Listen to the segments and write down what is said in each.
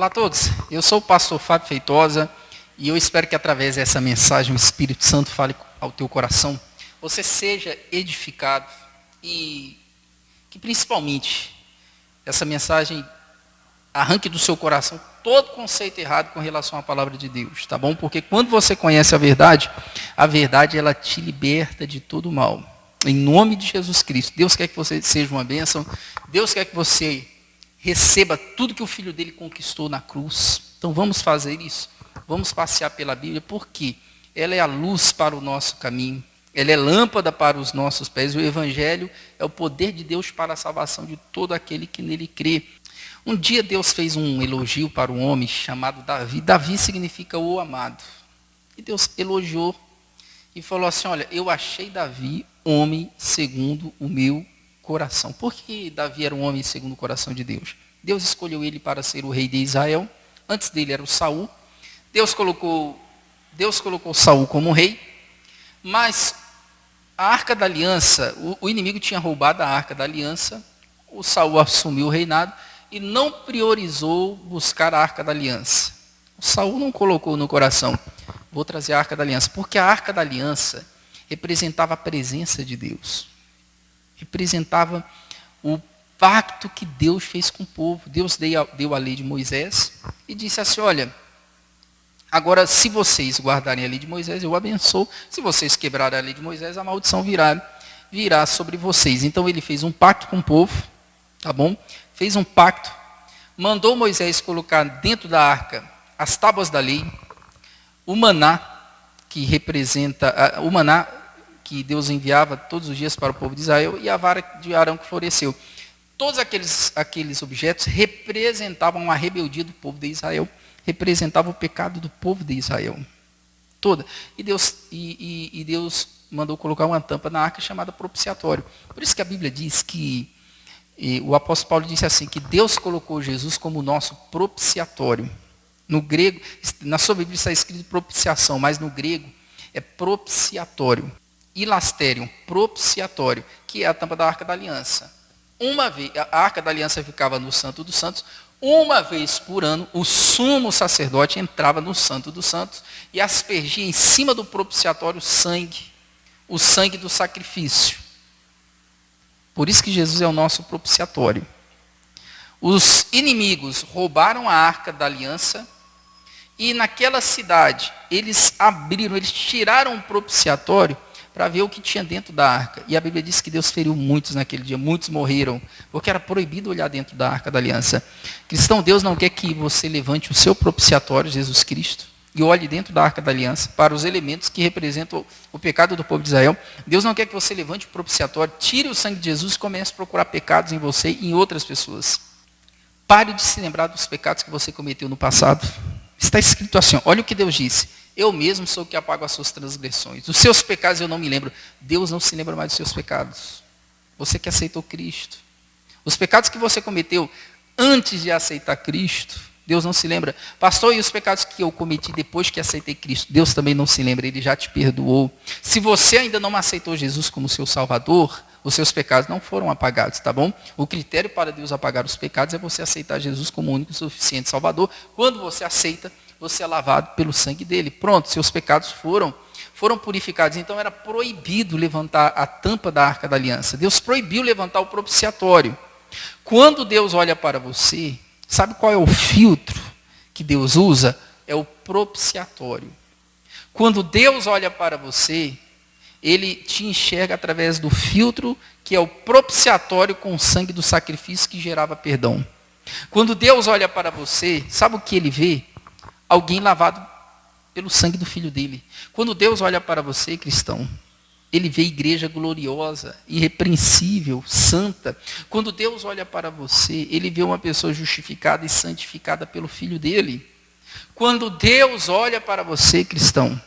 Olá a todos, eu sou o pastor Fábio Feitosa e eu espero que através dessa mensagem o Espírito Santo fale ao teu coração, você seja edificado e que principalmente essa mensagem arranque do seu coração todo conceito errado com relação à palavra de Deus, tá bom? Porque quando você conhece a verdade ela te liberta de todo mal. Em nome de Jesus Cristo, Deus quer que você seja uma bênção, Deus quer que você receba tudo que o Filho dele conquistou na cruz. Então vamos fazer isso. Vamos passear pela Bíblia, porque ela é a luz para o nosso caminho. Ela é lâmpada para os nossos pés. O Evangelho é o poder de Deus para a salvação de todo aquele que nele crê. Um dia Deus fez um elogio para um homem chamado Davi. Davi significa o amado. E Deus elogiou e falou assim, olha, eu achei Davi homem segundo o meu coração. Por que Davi era um homem segundo o coração de Deus? Deus escolheu ele para ser o rei de Israel. Antes dele era o Saul. Deus colocou Saul como rei. Mas a Arca da Aliança, o inimigo tinha roubado a Arca da Aliança. O Saul assumiu o reinado e não priorizou buscar a Arca da Aliança. O Saul não colocou no coração, vou trazer a Arca da Aliança. Porque a Arca da Aliança representava a presença de Deus. Representava o pacto que Deus fez com o povo. Deus deu a lei de Moisés e disse assim, olha, agora se vocês guardarem a lei de Moisés, eu abençoo. Se vocês quebrarem a lei de Moisés, a maldição virá sobre vocês. Então ele fez um pacto com o povo, tá bom? Fez um pacto, mandou Moisés colocar dentro da arca as tábuas da lei, o maná, que representa, o maná que Deus enviava todos os dias para o povo de Israel, e a vara de Arão que floresceu. Todos aqueles objetos representavam a rebeldia do povo de Israel, representavam o pecado do povo de Israel. Toda. E Deus mandou colocar uma tampa na arca chamada propiciatório. Por isso que a Bíblia diz que, o apóstolo Paulo disse assim, que Deus colocou Jesus como nosso propiciatório. No grego, na sua Bíblia está escrito propiciação, mas no grego é propiciatório. Ilasterium, propiciatório, que é a tampa da Arca da Aliança. Uma vez, a Arca da Aliança ficava no Santo dos Santos, uma vez por ano, o sumo sacerdote entrava no Santo dos Santos e aspergia em cima do propiciatório o sangue do sacrifício. Por isso que Jesus é o nosso propiciatório. Os inimigos roubaram a Arca da Aliança e naquela cidade eles tiraram o propiciatório para ver o que tinha dentro da arca. E a Bíblia diz que Deus feriu muitos naquele dia, muitos morreram, porque era proibido olhar dentro da arca da aliança. Cristão, Deus não quer que você levante o seu propiciatório, Jesus Cristo, e olhe dentro da arca da aliança para os elementos que representam o pecado do povo de Israel. Deus não quer que você levante o propiciatório, tire o sangue de Jesus e comece a procurar pecados em você e em outras pessoas. Pare de se lembrar dos pecados que você cometeu no passado. Está escrito assim, olha o que Deus disse. Eu mesmo sou o que apago as suas transgressões. Dos seus pecados eu não me lembro. Deus não se lembra mais dos seus pecados. Você que aceitou Cristo. Os pecados que você cometeu antes de aceitar Cristo, Deus não se lembra. Pastor, e os pecados que eu cometi depois que aceitei Cristo? Deus também não se lembra, Ele já te perdoou. Se você ainda não aceitou Jesus como seu Salvador, os seus pecados não foram apagados, tá bom? O critério para Deus apagar os pecados é você aceitar Jesus como o único e suficiente Salvador. Quando você aceita, você é lavado pelo sangue dele. Pronto, seus pecados foram purificados. Então era proibido levantar a tampa da Arca da Aliança. Deus proibiu levantar o propiciatório. Quando Deus olha para você, sabe qual é o filtro que Deus usa? É o propiciatório. Quando Deus olha para você, Ele te enxerga através do filtro que é o propiciatório com o sangue do sacrifício que gerava perdão. Quando Deus olha para você, sabe o que Ele vê? Alguém lavado pelo sangue do Filho dele. Quando Deus olha para você, cristão, Ele vê igreja gloriosa, irrepreensível, santa. Quando Deus olha para você, Ele vê uma pessoa justificada e santificada pelo Filho dele. Quando Deus olha para você, cristão,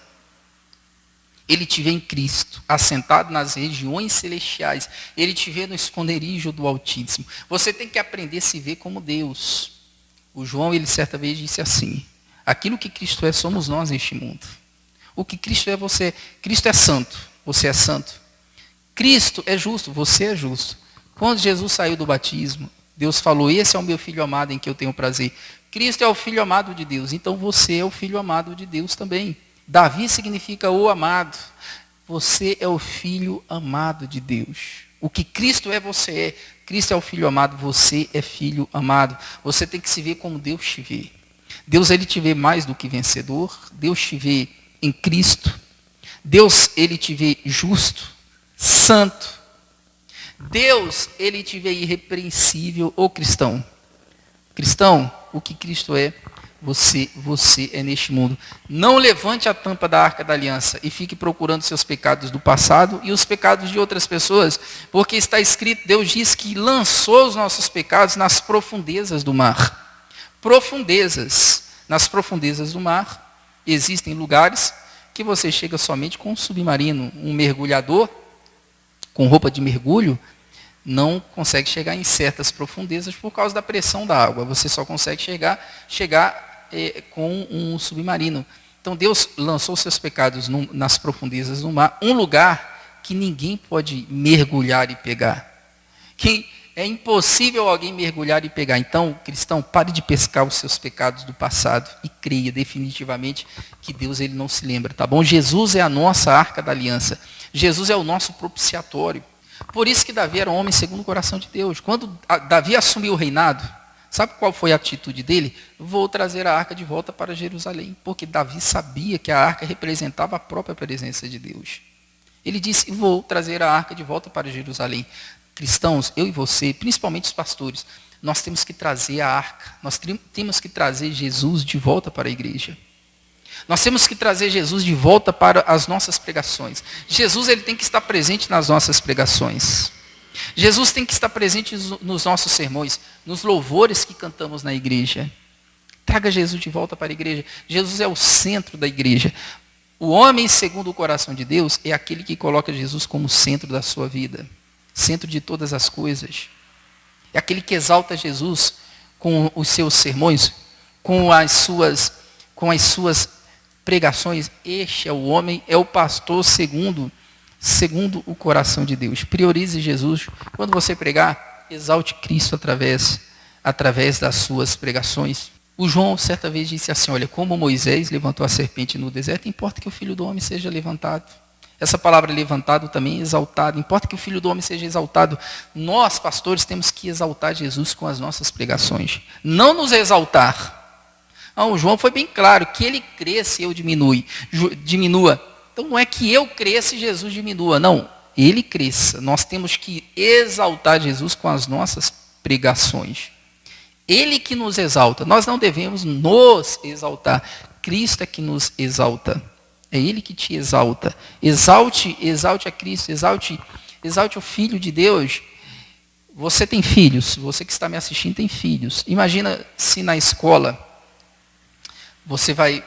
Ele te vê em Cristo, assentado nas regiões celestiais. Ele te vê no esconderijo do Altíssimo. Você tem que aprender a se ver como Deus. O João, ele certa vez disse assim, aquilo que Cristo é, somos nós neste mundo. O que Cristo é, você. Cristo é santo, você é santo. Cristo é justo, você é justo. Quando Jesus saiu do batismo, Deus falou, esse é o meu filho amado em que eu tenho prazer. Cristo é o Filho amado de Deus, então você é o Filho amado de Deus também. Davi significa o amado. Você é o Filho amado de Deus. O que Cristo é, você é. Cristo é o Filho amado, você é Filho amado. Você tem que se ver como Deus te vê. Deus, ele te vê mais do que vencedor. Deus te vê em Cristo. Deus, ele te vê justo, santo. Deus, ele te vê irrepreensível. Ô cristão, cristão, o que Cristo é, você é neste mundo. Não levante a tampa da arca da aliança e fique procurando seus pecados do passado e os pecados de outras pessoas, porque está escrito, Deus diz que lançou os nossos pecados nas profundezas do mar. Profundezas. Nas profundezas do mar existem lugares que você chega somente com um submarino. Um mergulhador com roupa de mergulho não consegue chegar em certas profundezas por causa da pressão da água. Você só consegue chegar com um submarino. Então Deus lançou seus pecados nas profundezas do mar, um lugar que ninguém pode mergulhar e pegar. É impossível alguém mergulhar e pegar. Então, cristão, pare de pescar os seus pecados do passado e creia definitivamente que Deus, ele não se lembra, tá bom? Jesus é a nossa arca da aliança. Jesus é o nosso propiciatório. Por isso que Davi era um homem segundo o coração de Deus. Quando Davi assumiu o reinado, sabe qual foi a atitude dele? Vou trazer a arca de volta para Jerusalém. Porque Davi sabia que a arca representava a própria presença de Deus. Ele disse, vou trazer a arca de volta para Jerusalém. Cristãos, eu e você, principalmente os pastores, nós temos que trazer a arca. Nós temos que trazer Jesus de volta para a igreja. Nós temos que trazer Jesus de volta para as nossas pregações. Jesus, ele tem que estar presente nas nossas pregações. Jesus tem que estar presente nos nossos sermões, nos louvores que cantamos na igreja. Traga Jesus de volta para a igreja. Jesus é o centro da igreja. O homem segundo o coração de Deus é aquele que coloca Jesus como centro da sua vida. Centro de todas as coisas. É aquele que exalta Jesus com os seus sermões, com as suas pregações. Este é o homem, é o pastor segundo o coração de Deus. Priorize Jesus. Quando você pregar, exalte Cristo através das suas pregações. O João certa vez disse assim, olha, como Moisés levantou a serpente no deserto, importa que o Filho do Homem seja levantado. Essa palavra levantado também é exaltado. Importa que o Filho do Homem seja exaltado. Nós, pastores, temos que exaltar Jesus com as nossas pregações. Não nos exaltar. O João foi bem claro, que ele cresça e eu diminua. Então não é que eu cresça e Jesus diminua. Não, ele cresça. Nós temos que exaltar Jesus com as nossas pregações. Ele que nos exalta. Nós não devemos nos exaltar. Cristo é que nos exalta. É ele que te exalta. Exalte a Cristo, exalte o Filho de Deus. Você tem filhos, você que está me assistindo tem filhos. Imagina se na escola você vai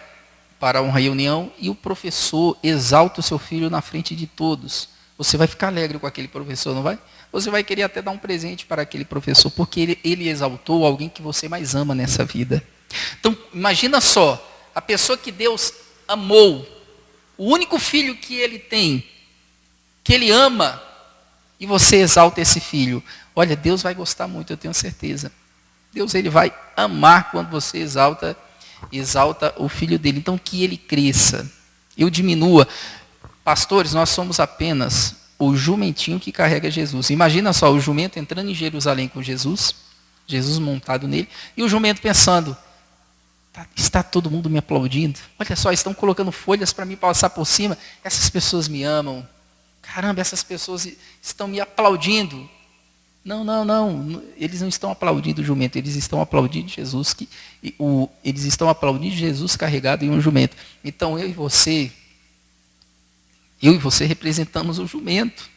para uma reunião e o professor exalta o seu filho na frente de todos. Você vai ficar alegre com aquele professor, não vai? Você vai querer até dar um presente para aquele professor, porque ele exaltou alguém que você mais ama nessa vida. Então, imagina só, a pessoa que Deus amou, o único filho que ele tem, que ele ama, e você exalta esse filho. Olha, Deus vai gostar muito, eu tenho certeza. Deus, ele vai amar quando você exalta o filho dele. Então, que ele cresça, eu diminua. Pastores, nós somos apenas o jumentinho que carrega Jesus. Imagina só, o jumento entrando em Jerusalém com Jesus, Jesus montado nele, e o jumento pensando, está todo mundo me aplaudindo? Olha só, estão colocando folhas para me passar por cima. Essas pessoas me amam. Caramba, essas pessoas estão me aplaudindo. Não. Eles não estão aplaudindo o jumento. Eles estão aplaudindo Jesus. Eles estão aplaudindo Jesus carregado em um jumento. Então, eu e você representamos o jumento.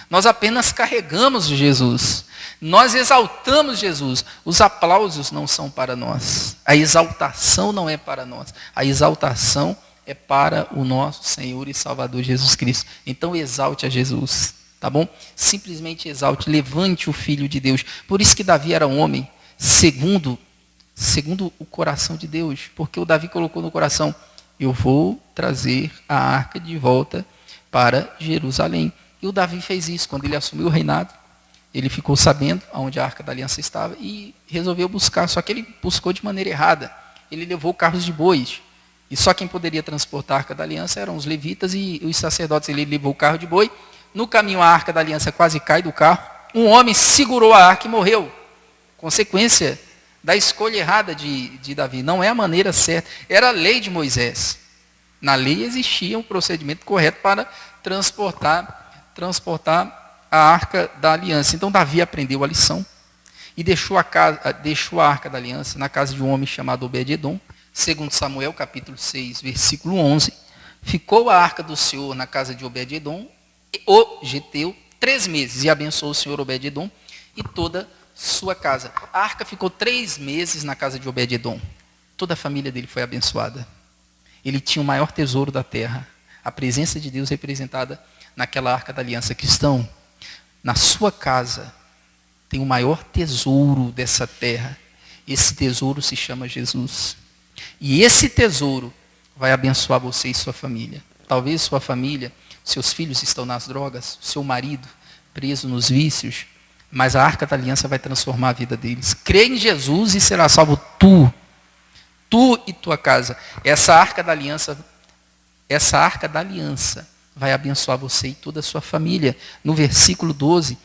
Nós apenas carregamos Jesus. Nós exaltamos Jesus. Os aplausos não são para nós. A exaltação não é para nós. A exaltação é para o nosso Senhor e Salvador Jesus Cristo. Então exalte a Jesus, tá bom? Simplesmente exalte, levante o Filho de Deus. Por isso que Davi era um homem segundo o coração de Deus. Porque o Davi colocou no coração, eu vou trazer a arca de volta para Jerusalém. E o Davi fez isso quando ele assumiu o reinado. ele ficou sabendo onde a Arca da Aliança estava e resolveu buscar, só que ele buscou de maneira errada. Ele levou carros de bois, e só quem poderia transportar a Arca da Aliança eram os levitas e os sacerdotes. Ele levou o carro de boi, no caminho a Arca da Aliança quase cai do carro, um homem segurou a arca e morreu. Consequência da escolha errada de Davi. Não é a maneira certa. Era a lei de Moisés. Na lei existia um procedimento correto para transportar a Arca da Aliança. Então Davi aprendeu a lição e deixou a Arca da Aliança na casa de um homem chamado Obed-edom. Segundo Samuel, capítulo 6, versículo 11. Ficou a Arca do Senhor na casa de Obed-edom, o geteu, 3 meses, e abençoou o Senhor Obed-edom e toda sua casa. A arca ficou 3 meses na casa de Obed-edom. Toda a família dele foi abençoada. Ele tinha o maior tesouro da terra, a presença de Deus representada naquela Arca da Aliança. Cristão, na sua casa tem o maior tesouro dessa terra. Esse tesouro se chama Jesus. E esse tesouro vai abençoar você e sua família. Talvez sua família, seus filhos estão nas drogas, seu marido preso nos vícios, mas a Arca da Aliança vai transformar a vida deles. Crê em Jesus e será salvo tu e tua casa. Essa Arca da Aliança vai abençoar você e toda a sua família. No versículo 12,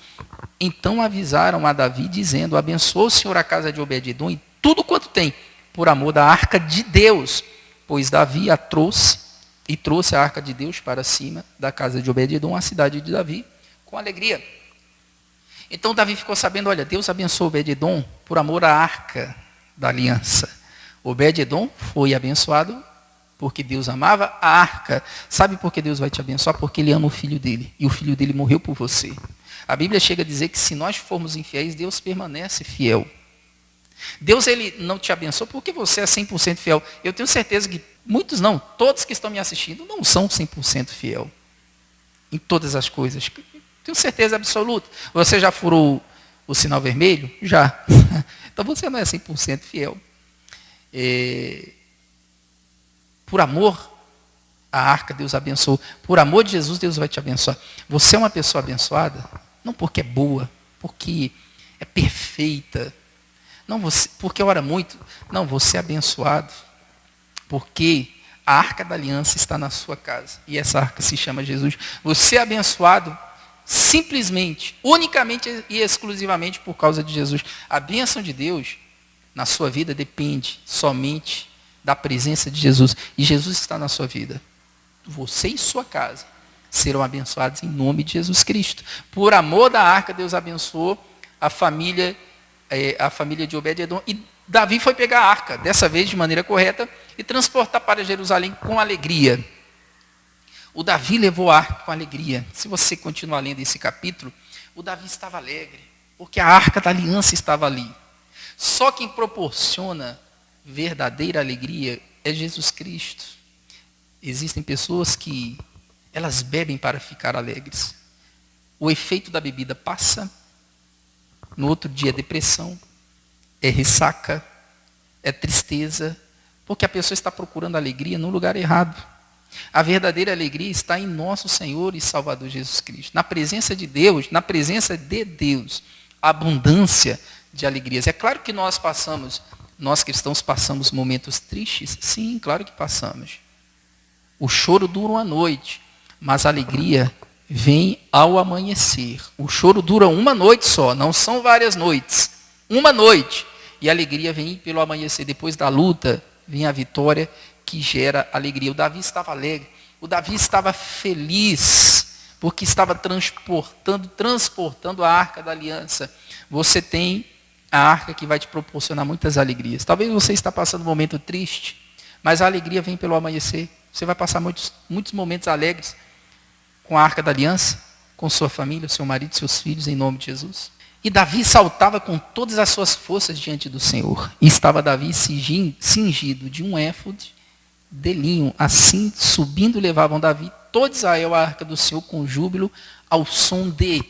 então avisaram a Davi, dizendo: abençoa o Senhor a casa de Obed-edom e tudo quanto tem, por amor da Arca de Deus. Pois Davi a trouxe a Arca de Deus para cima da casa de Obed-edom, a cidade de Davi, com alegria. Então Davi ficou sabendo, olha, Deus abençoou Obed-edom por amor à Arca da Aliança. Obed-edom foi abençoado porque Deus amava a arca. Sabe por que Deus vai te abençoar? Porque Ele ama o filho dele. E o filho dele morreu por você. A Bíblia chega a dizer que se nós formos infiéis, Deus permanece fiel. Deus, Ele não te abençoa porque você é 100% fiel. Eu tenho certeza que muitos não, todos que estão me assistindo não são 100% fiel. Em todas as coisas. Tenho certeza absoluta. Você já furou o sinal vermelho? Já. Então você não é 100% fiel. Por amor à arca, Deus abençoou. Por amor de Jesus, Deus vai te abençoar. Você é uma pessoa abençoada? Não porque é boa, porque é perfeita. Não porque ora muito. Não, você é abençoado porque a Arca da Aliança está na sua casa. E essa arca se chama Jesus. Você é abençoado simplesmente, unicamente e exclusivamente por causa de Jesus. A bênção de Deus na sua vida depende somente da presença de Jesus. E Jesus está na sua vida. Você e sua casa serão abençoados em nome de Jesus Cristo. Por amor da arca, Deus abençoou a família de Obed-edom. E Davi foi pegar a arca, dessa vez de maneira correta, e transportar para Jerusalém com alegria. O Davi levou a arca com alegria. Se você continuar lendo esse capítulo, o Davi estava alegre, porque a arca da aliança estava ali. Só quem proporciona verdadeira alegria é Jesus Cristo. Existem pessoas que elas bebem para ficar alegres. O efeito da bebida passa, no outro dia é depressão, é ressaca, é tristeza, porque a pessoa está procurando alegria no lugar errado. A verdadeira alegria está em nosso Senhor e Salvador Jesus Cristo. Na presença de Deus, a abundância de alegrias. É claro que nós cristãos passamos momentos tristes. Sim, claro que passamos. O choro dura uma noite, mas a alegria vem ao amanhecer. O choro dura uma noite só, não são várias noites. Uma noite. E a alegria vem pelo amanhecer. Depois da luta, vem a vitória que gera alegria. O Davi estava alegre. O Davi estava feliz, porque estava transportando a arca da aliança. Você tem a arca que vai te proporcionar muitas alegrias. Talvez você está passando um momento triste, mas a alegria vem pelo amanhecer. Você vai passar muitos momentos alegres com a arca da aliança, com sua família, seu marido, seus filhos, em nome de Jesus. E Davi saltava com todas as suas forças diante do Senhor. E estava Davi cingido de um éfode de linho. Assim, subindo, levavam Davi todo Israel à arca do Senhor com júbilo, ao som de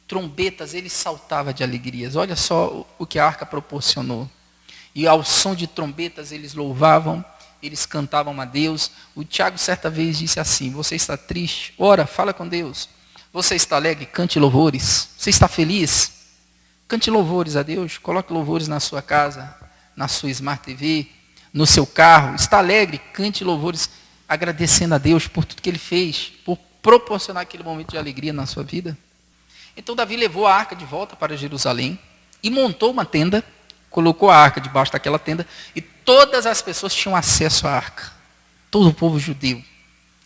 trombetas. Ele saltava de alegrias. Olha só o que a arca proporcionou. E ao som de trombetas eles louvavam, eles cantavam a Deus. O Tiago certa vez disse assim: você está triste? Ora, fala com Deus. Você está alegre? Cante louvores. Você está feliz? Cante louvores a Deus, coloque louvores na sua casa, na sua Smart TV, no seu carro. Está alegre, cante louvores agradecendo a Deus por tudo que Ele fez, por proporcionar aquele momento de alegria na sua vida. Então Davi levou a arca de volta para Jerusalém e montou uma tenda, colocou a arca debaixo daquela tenda e todas as pessoas tinham acesso à arca. Todo o povo judeu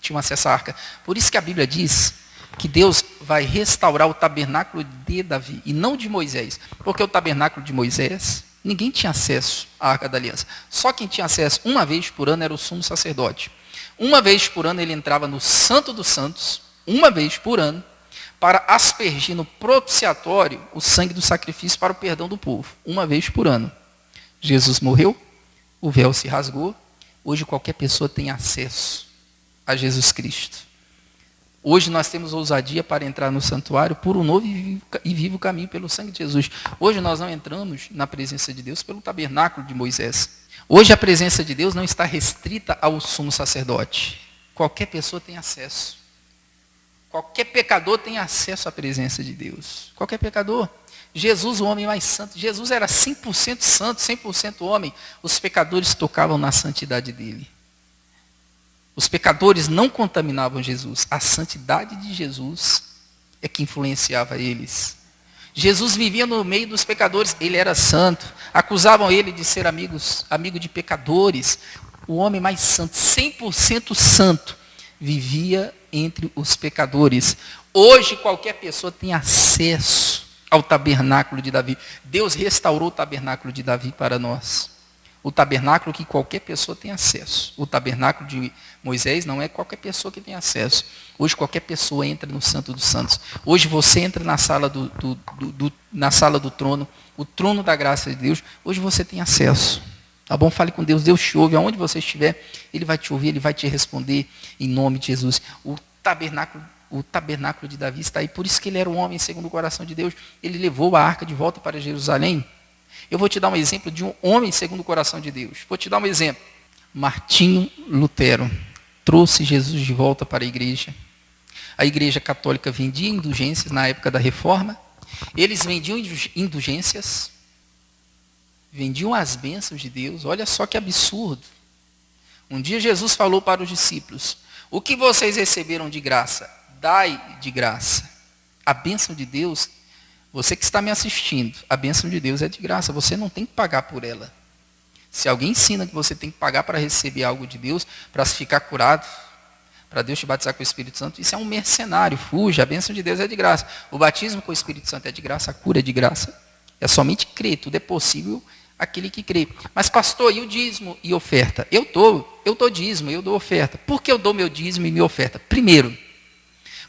tinha acesso à arca. Por isso que a Bíblia diz que Deus vai restaurar o tabernáculo de Davi e não de Moisés. Porque o tabernáculo de Moisés, ninguém tinha acesso à arca da aliança. Só quem tinha acesso uma vez por ano era o sumo sacerdote. Uma vez por ano ele entrava no Santo dos Santos, uma vez por ano, para aspergir no propiciatório o sangue do sacrifício para o perdão do povo. Uma vez por ano. Jesus morreu, o véu se rasgou. Hoje qualquer pessoa tem acesso a Jesus Cristo. Hoje nós temos ousadia para entrar no santuário por um novo e vivo caminho pelo sangue de Jesus. Hoje nós não entramos na presença de Deus pelo tabernáculo de Moisés. Hoje a presença de Deus não está restrita ao sumo sacerdote. Qualquer pessoa tem acesso. Qualquer pecador tem acesso à presença de Deus. Qualquer pecador. Jesus, o homem mais santo. Jesus era 100% santo, 100% homem. Os pecadores tocavam na santidade dele. Os pecadores não contaminavam Jesus. A santidade de Jesus é que influenciava eles. Jesus vivia no meio dos pecadores. Ele era santo. Acusavam ele de ser amigo de pecadores. O homem mais santo, 100% santo, vivia entre os pecadores. Hoje qualquer pessoa tem acesso ao tabernáculo de Davi. Deus restaurou o tabernáculo de Davi para nós. O tabernáculo que qualquer pessoa tem acesso. O tabernáculo de Moisés não é qualquer pessoa que tem acesso. Hoje qualquer pessoa entra no Santo dos Santos. Hoje você entra na sala na sala do trono, o trono da graça de Deus. Hoje você tem acesso. Tá bom? Fale com Deus. Deus te ouve. Aonde você estiver, Ele vai te ouvir, Ele vai te responder em nome de Jesus. O tabernáculo de Davi está aí. Por isso que ele era um homem segundo o coração de Deus. Ele levou a arca de volta para Jerusalém. Eu vou te dar um exemplo de um homem segundo o coração de Deus. Vou te dar um exemplo. Martinho Lutero trouxe Jesus de volta para a igreja. A igreja católica vendia indulgências na época da Reforma. Eles vendiam indulgências, vendiam as bênçãos de Deus. Olha só que absurdo. Um dia Jesus falou para os discípulos: o que vocês receberam de graça, dai de graça. A bênção de Deus, você que está me assistindo, a bênção de Deus é de graça, você não tem que pagar por ela. Se alguém ensina que você tem que pagar para receber algo de Deus, para se ficar curado, para Deus te batizar com o Espírito Santo, isso é um mercenário, fuja, a bênção de Deus é de graça. O batismo com o Espírito Santo é de graça, a cura é de graça. É somente crer, tudo é possível aquele que crê. Mas pastor, e o dízimo e oferta? Eu dou dízimo, eu dou oferta. Por que eu dou meu dízimo e minha oferta? Primeiro,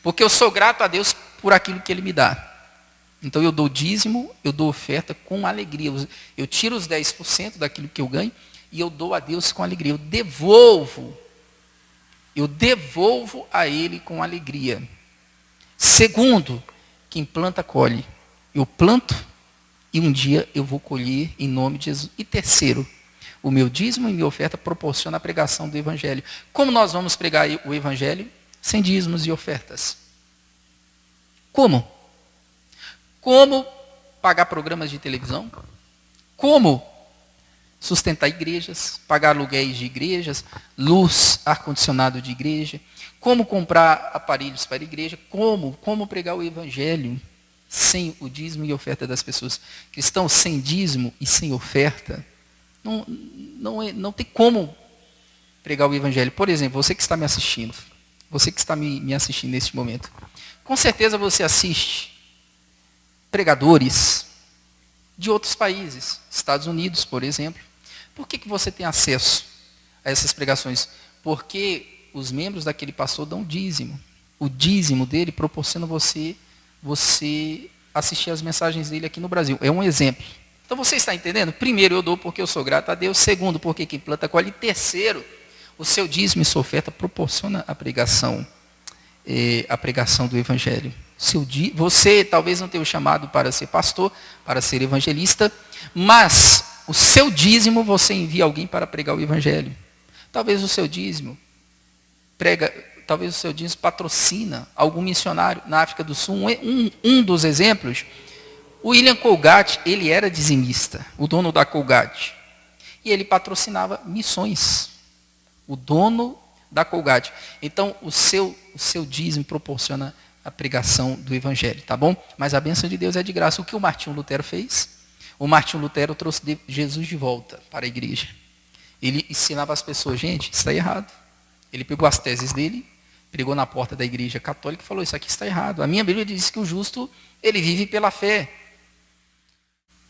porque eu sou grato a Deus por aquilo que Ele me dá. Então eu dou dízimo, eu dou oferta com alegria. Eu tiro os 10% daquilo que eu ganho e eu dou a Deus com alegria. Eu devolvo a Ele com alegria. Segundo, quem planta, colhe. Eu planto e um dia eu vou colher em nome de Jesus. E terceiro, o meu dízimo e minha oferta proporciona a pregação do Evangelho. Como nós vamos pregar o Evangelho? Sem dízimos e ofertas. Como? Como pagar programas de televisão? Como sustentar igrejas, pagar aluguéis de igrejas, luz, ar-condicionado de igreja? Como comprar aparelhos para a igreja? Como pregar o Evangelho sem o dízimo e oferta das pessoas? Cristãos sem dízimo e sem oferta, não tem como pregar o Evangelho. Por exemplo, você que está me assistindo, você que está me assistindo neste momento, com certeza você assiste pregadores de outros países, Estados Unidos, por exemplo. Por que você tem acesso a essas pregações? Porque os membros daquele pastor dão dízimo. O dízimo dele proporciona você assistir as mensagens dele aqui no Brasil. É um exemplo. Então você está entendendo? Primeiro, eu dou porque eu sou grato a Deus. Segundo, porque quem planta colhe. E terceiro, o seu dízimo e sua oferta proporciona a pregação do Evangelho. Você talvez não tenha o chamado para ser pastor, para ser evangelista, mas o seu dízimo você envia alguém para pregar o Evangelho. Talvez o seu dízimo patrocina algum missionário na África do Sul. Um dos exemplos, O William Colgate, ele era dizimista, o dono da Colgate. E ele patrocinava missões. O dono da Colgate. Então, o seu dízimo proporciona a pregação do evangelho, tá bom? Mas a bênção de Deus é de graça. O que o Martinho Lutero fez? O Martinho Lutero trouxe Jesus de volta para a igreja. Ele ensinava as pessoas, gente, isso está errado. Ele pegou as teses dele, pregou na porta da igreja católica e falou, isso aqui está errado. A minha Bíblia diz que o justo, ele vive pela fé.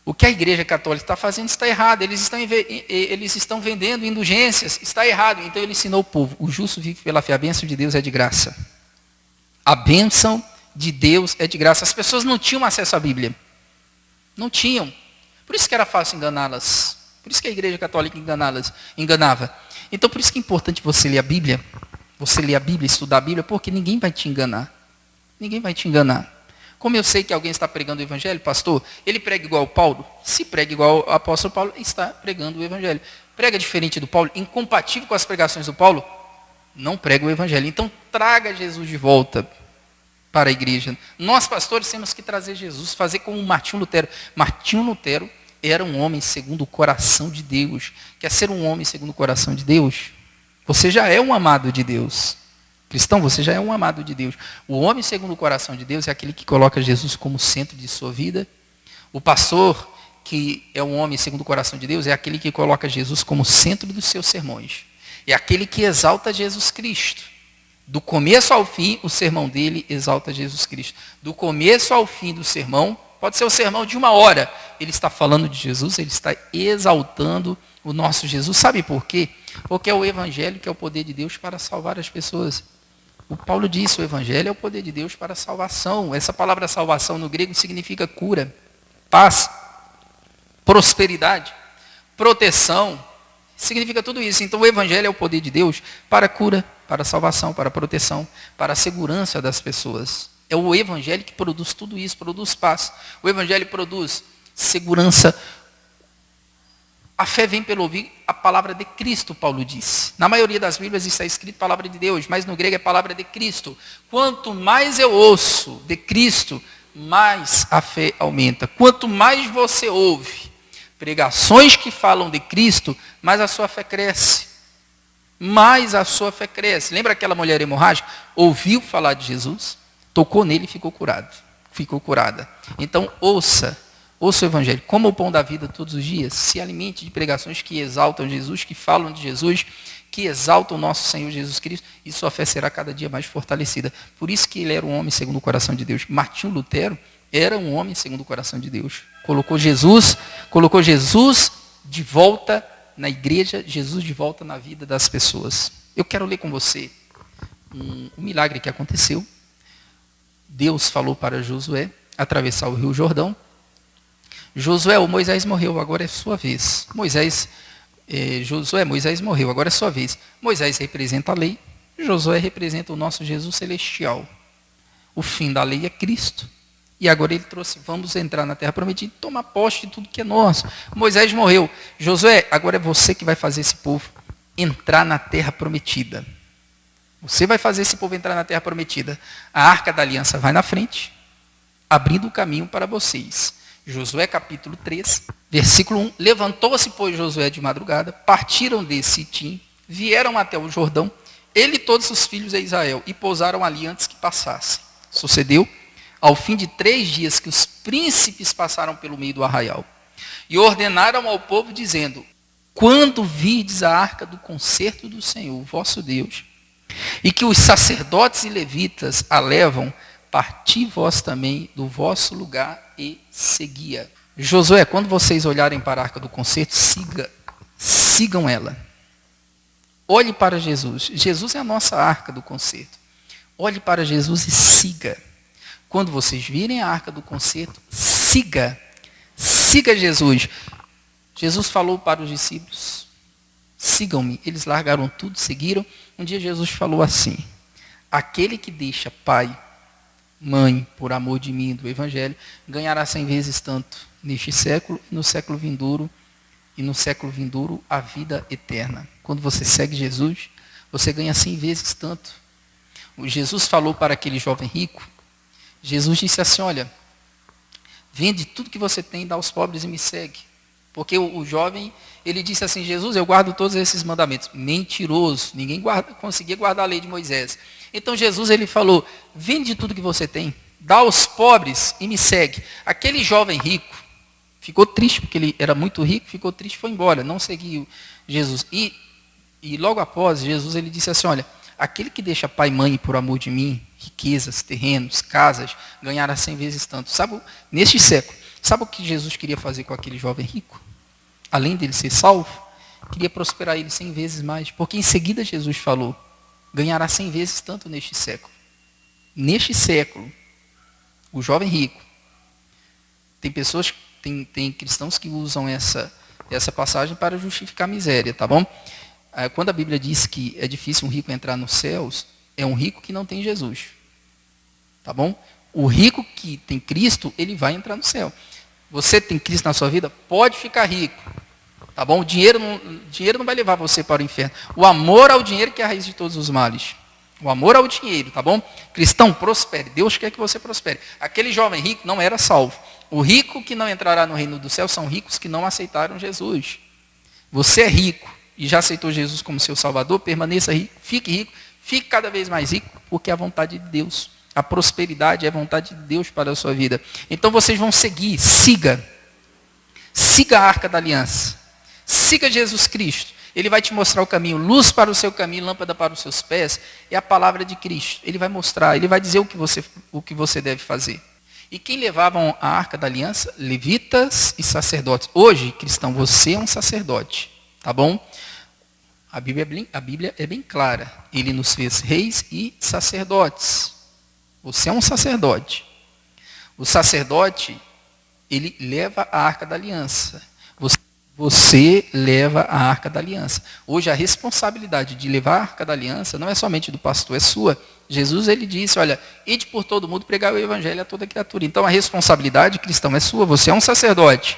O que a igreja católica está fazendo está errado. Eles estão vendendo indulgências, está errado. Então ele ensinou o povo, o justo vive pela fé, a bênção de Deus é de graça. A bênção de Deus é de graça. As pessoas não tinham acesso à Bíblia. Não tinham. Por isso que era fácil enganá-las. Por isso que a igreja católica enganava. Então por isso que é importante você ler a Bíblia. Você ler a Bíblia, estudar a Bíblia, porque ninguém vai te enganar. Ninguém vai te enganar. Como eu sei que alguém está pregando o evangelho, pastor, ele prega igual o Paulo? Se prega igual o apóstolo Paulo, está pregando o evangelho. Prega diferente do Paulo, incompatível com as pregações do Paulo, não prega o evangelho. Então traga Jesus de volta para a igreja. Nós, pastores, temos que trazer Jesus, fazer como Martinho Lutero. Martinho Lutero era um homem segundo o coração de Deus. Quer ser um homem segundo o coração de Deus? Você já é um amado de Deus. Cristão, você já é um amado de Deus. O homem segundo o coração de Deus é aquele que coloca Jesus como centro de sua vida. O pastor, que é um homem segundo o coração de Deus, é aquele que coloca Jesus como centro dos seus sermões. É aquele que exalta Jesus Cristo. Do começo ao fim, o sermão dele exalta Jesus Cristo. Do começo ao fim do sermão, pode ser um sermão de 1 hora, ele está falando de Jesus, ele está exaltando o nosso Jesus. Sabe por quê? Porque é o evangelho que é o poder de Deus para salvar as pessoas. O Paulo disse, o evangelho é o poder de Deus para a salvação. Essa palavra salvação no grego significa cura, paz, prosperidade, proteção. Significa tudo isso. Então o evangelho é o poder de Deus para a cura, para a salvação, para a proteção, para a segurança das pessoas. É o evangelho que produz tudo isso, produz paz. O evangelho produz segurança. A fé vem pelo ouvir a palavra de Cristo, Paulo disse. Na maioria das Bíblias está escrito palavra de Deus, mas no grego é palavra de Cristo. Quanto mais eu ouço de Cristo, mais a fé aumenta. Quanto mais você ouve pregações que falam de Cristo, mais a sua fé cresce. Mais a sua fé cresce. Lembra aquela mulher hemorrágica? Ouviu falar de Jesus, tocou nele e ficou curado. Ficou curada. Então ouça o evangelho. Coma o pão da vida todos os dias. Se alimente de pregações que exaltam Jesus, que falam de Jesus, que exaltam o nosso Senhor Jesus Cristo, e sua fé será cada dia mais fortalecida. Por isso que ele era um homem segundo o coração de Deus. Martinho Lutero era um homem segundo o coração de Deus. Colocou Jesus de volta na igreja, Jesus de volta na vida das pessoas. Eu quero ler com você um milagre que aconteceu. Deus falou para Josué atravessar o rio Jordão. Josué, o Moisés morreu, agora é sua vez. Moisés morreu, agora é sua vez. Moisés representa a lei, Josué representa o nosso Jesus celestial. O fim da lei é Cristo. E agora ele trouxe, vamos entrar na terra prometida e tomar posse de tudo que é nosso. Moisés morreu. Josué, agora é você que vai fazer esse povo entrar na terra prometida. Você vai fazer esse povo entrar na terra prometida. A arca da aliança vai na frente, abrindo o caminho para vocês. Josué capítulo 3, versículo 1. Levantou-se, pois, Josué de madrugada, partiram de Sitim, vieram até o Jordão, ele e todos os filhos de Israel, e pousaram ali antes que passassem. Sucedeu, ao fim de 3 dias, que os príncipes passaram pelo meio do arraial, e ordenaram ao povo, dizendo, quando virdes a arca do concerto do Senhor, vosso Deus, e que os sacerdotes e levitas a levam, parti vós também do vosso lugar e seguia. Josué, quando vocês olharem para a arca do concerto, sigam ela. Olhe para Jesus. Jesus é a nossa arca do concerto. Olhe para Jesus e siga. Quando vocês virem a arca do concerto, siga. Siga Jesus. Jesus falou para os discípulos, sigam-me. Eles largaram tudo, seguiram. Um dia Jesus falou assim, aquele que deixa pai, mãe, por amor de mim, do evangelho, ganhará 100 vezes tanto neste século e no século vindouro, a vida eterna. Quando você segue Jesus, você ganha 100 vezes tanto. Jesus falou para aquele jovem rico, Jesus disse assim, olha, Vende tudo que você tem, dá aos pobres e me segue. Porque o jovem, ele disse assim, Jesus, eu guardo todos esses mandamentos. Mentiroso, ninguém conseguia guardar a lei de Moisés. Então Jesus, ele falou, vende tudo que você tem, dá aos pobres e me segue. Aquele jovem rico ficou triste, porque ele era muito rico, ficou triste e foi embora, não seguiu Jesus. E logo após, Jesus, ele disse assim, olha, aquele que deixa pai e mãe por amor de mim, riquezas, terrenos, casas, ganhará 100 vezes tanto. Sabe, neste século, sabe o que Jesus queria fazer com aquele jovem rico? Além dele ser salvo, queria prosperar ele 100 vezes mais. Porque em seguida Jesus falou, ganhará 100 vezes tanto neste século. Neste século, o jovem rico, tem pessoas, tem cristãos que usam essa passagem para justificar a miséria, tá bom? Quando a Bíblia diz que é difícil um rico entrar nos céus, é um rico que não tem Jesus. Tá bom? O rico que tem Cristo, ele vai entrar no céu. Você tem Cristo na sua vida, pode ficar rico. Tá bom? O dinheiro não vai levar você para o inferno. O amor ao dinheiro que é a raiz de todos os males. O amor ao dinheiro, tá bom? Cristão, prospere. Deus quer que você prospere. Aquele jovem rico não era salvo. O rico que não entrará no reino do céu são ricos que não aceitaram Jesus. Você é rico e já aceitou Jesus como seu Salvador, permaneça rico, fique cada vez mais rico, porque é a vontade de Deus. A prosperidade é a vontade de Deus para a sua vida. Então vocês vão seguir, siga a Arca da Aliança. Siga Jesus Cristo. Ele vai te mostrar o caminho, luz para o seu caminho, lâmpada para os seus pés. É a palavra de Cristo. Ele vai mostrar, ele vai dizer o que você deve fazer. E quem levavam a Arca da Aliança? Levitas e sacerdotes. Hoje, cristão, você é um sacerdote. Tá bom? A Bíblia é bem clara. Ele nos fez reis e sacerdotes. Você é um sacerdote. O sacerdote, ele leva a Arca da Aliança. Você leva a Arca da Aliança. Hoje a responsabilidade de levar a Arca da Aliança não é somente do pastor, é sua. Jesus, ele disse, olha, ide por todo mundo pregar o evangelho a toda criatura. Então a responsabilidade, cristão, é sua. Você é um sacerdote.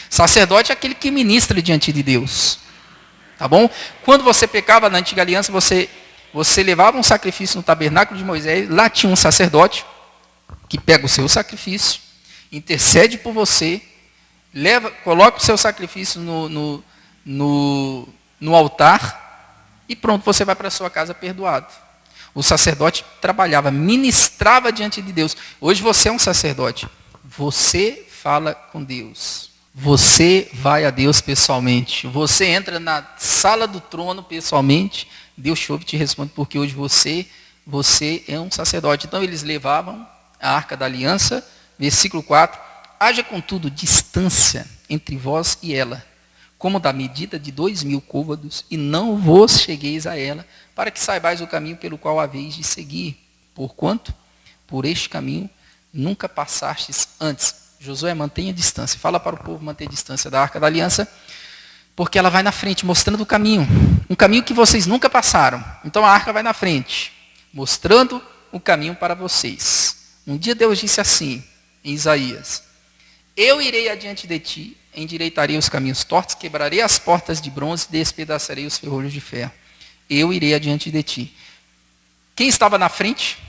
Sacerdote é aquele que ministra diante de Deus. Tá bom? Quando você pecava na antiga aliança, você levava um sacrifício no tabernáculo de Moisés, lá tinha um sacerdote que pega o seu sacrifício, intercede por você, coloca o seu sacrifício no altar e pronto, você vai para a sua casa perdoado. O sacerdote trabalhava, ministrava diante de Deus. Hoje você é um sacerdote. Você fala com Deus. Você vai a Deus pessoalmente. Você entra na sala do trono pessoalmente. Deus te ouve e te responde, porque hoje você é um sacerdote. Então eles levavam a Arca da Aliança, versículo 4. Haja contudo distância entre vós e ela, como da medida de 2.000 côvados, e não vos chegueis a ela, para que saibais o caminho pelo qual haveis de seguir. Porquanto, por este caminho, nunca passastes antes. Josué, mantenha distância. Fala para o povo manter distância da Arca da Aliança, porque ela vai na frente, mostrando o caminho. Um caminho que vocês nunca passaram. Então a Arca vai na frente, mostrando o caminho para vocês. Um dia Deus disse assim, em Isaías, eu irei adiante de ti, endireitarei os caminhos tortos, quebrarei as portas de bronze e despedaçarei os ferrolhos de ferro. Eu irei adiante de ti. Quem estava na frente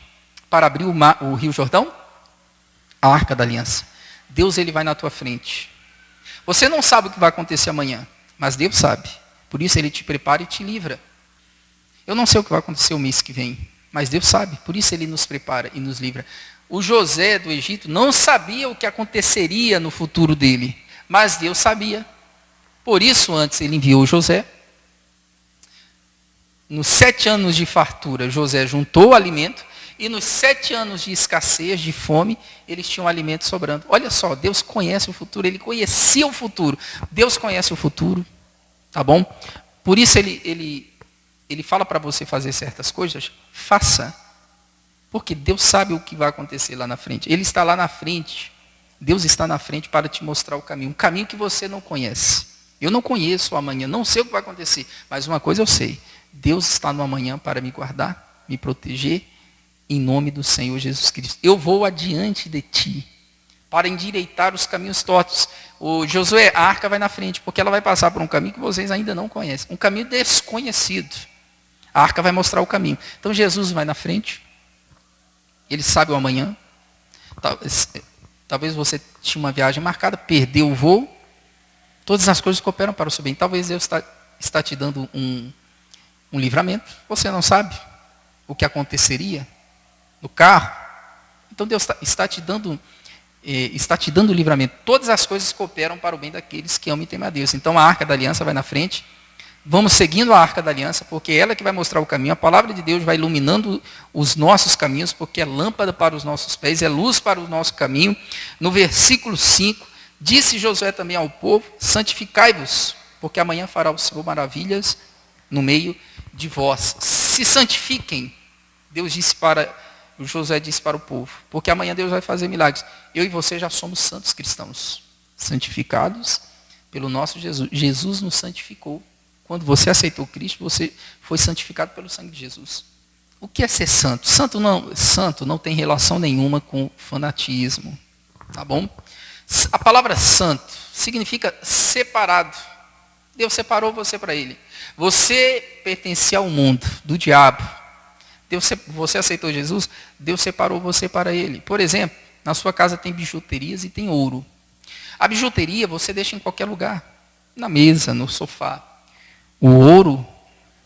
para abrir o rio Jordão? A Arca da Aliança. Deus, ele vai na tua frente. Você não sabe o que vai acontecer amanhã, mas Deus sabe. Por isso ele te prepara e te livra. Eu não sei o que vai acontecer o mês que vem, mas Deus sabe. Por isso ele nos prepara e nos livra. O José do Egito não sabia o que aconteceria no futuro dele, mas Deus sabia. Por isso, antes ele enviou José. Nos 7 anos de fartura, José juntou o alimento. E nos 7 anos de escassez, de fome, eles tinham alimento sobrando. Olha só, Deus conhece o futuro, ele conhecia o futuro. Deus conhece o futuro, tá bom? Por isso ele fala para você fazer certas coisas, faça. Porque Deus sabe o que vai acontecer lá na frente. Ele está lá na frente. Deus está na frente para te mostrar o caminho. Um caminho que você não conhece. Eu não conheço o amanhã, não sei o que vai acontecer. Mas uma coisa eu sei. Deus está no amanhã para me guardar, me proteger, em nome do Senhor Jesus Cristo. Eu vou adiante de ti, para endireitar os caminhos tortos. O Josué, a arca vai na frente, porque ela vai passar por um caminho que vocês ainda não conhecem. Um caminho desconhecido. A arca vai mostrar o caminho. Então Jesus vai na frente. Ele sabe o amanhã. Talvez você tinha uma viagem marcada, perdeu o voo. Todas as coisas cooperam para o seu bem. Talvez Deus está te dando um livramento. Você não sabe o que aconteceria no carro. Então Deus está te dando livramento. Todas as coisas cooperam para o bem daqueles que amam e temem a Deus. Então a Arca da Aliança vai na frente. Vamos seguindo a Arca da Aliança, porque é ela que vai mostrar o caminho. A palavra de Deus vai iluminando os nossos caminhos, porque é lâmpada para os nossos pés, é luz para o nosso caminho. No versículo 5, disse Josué também ao povo: santificai-vos, porque amanhã fará o Senhor maravilhas no meio de vós. Se santifiquem, Josué disse para o povo, porque amanhã Deus vai fazer milagres. Eu e você já somos santos cristãos, santificados pelo nosso Jesus. Jesus nos santificou. Quando você aceitou Cristo, você foi santificado pelo sangue de Jesus. O que é ser santo? Santo não tem relação nenhuma com fanatismo. Tá bom? A palavra santo significa separado. Deus separou você para Ele. Você pertencia ao mundo, do diabo. Você aceitou Jesus, Deus separou você para Ele. Por exemplo, na sua casa tem bijuterias e tem ouro. A bijuteria você deixa em qualquer lugar. Na mesa, no sofá. O ouro,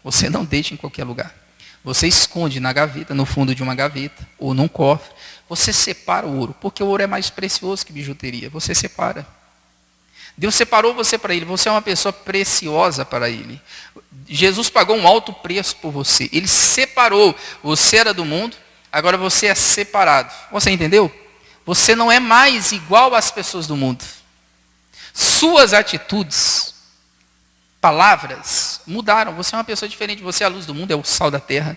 você não deixa em qualquer lugar. Você esconde na gaveta, no fundo de uma gaveta, ou num cofre. Você separa o ouro, porque o ouro é mais precioso que bijuteria. Você separa. Deus separou você para Ele. Você é uma pessoa preciosa para Ele. Jesus pagou um alto preço por você. Ele separou. Você era do mundo, agora você é separado. Você entendeu? Você não é mais igual às pessoas do mundo. Suas atitudes, palavras mudaram. Você é uma pessoa diferente. Você é a luz do mundo, é o sal da terra.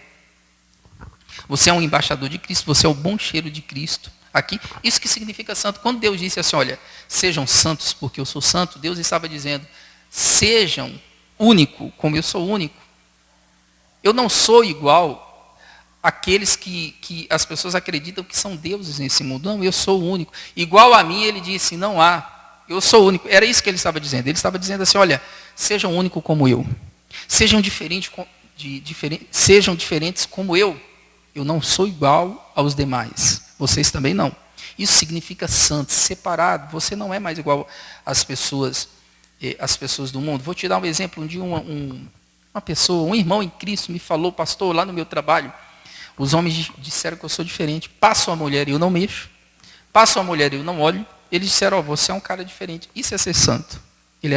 Você é um embaixador de Cristo. Você é o bom cheiro de Cristo. Aqui, isso que significa santo. Quando Deus disse assim, olha, sejam santos porque eu sou santo, Deus estava dizendo, sejam único como eu sou único. Eu não sou igual àqueles que as pessoas acreditam que são deuses nesse mundo. Não, eu sou único. Igual a mim, ele disse, não há. Eu sou único. Era isso que ele estava dizendo. Ele estava dizendo assim, olha, sejam únicos como eu. Sejam diferentes como eu. Eu não sou igual aos demais. Vocês também não. Isso significa santo, separado. Você não é mais igual às pessoas do mundo. Vou te dar um exemplo. Um dia uma pessoa, um irmão em Cristo me falou, pastor, lá no meu trabalho, os homens disseram que eu sou diferente. Passo a mulher e eu não mexo. Passo a mulher e eu não olho. Eles disseram, você é um cara diferente. Isso é ser santo. Ele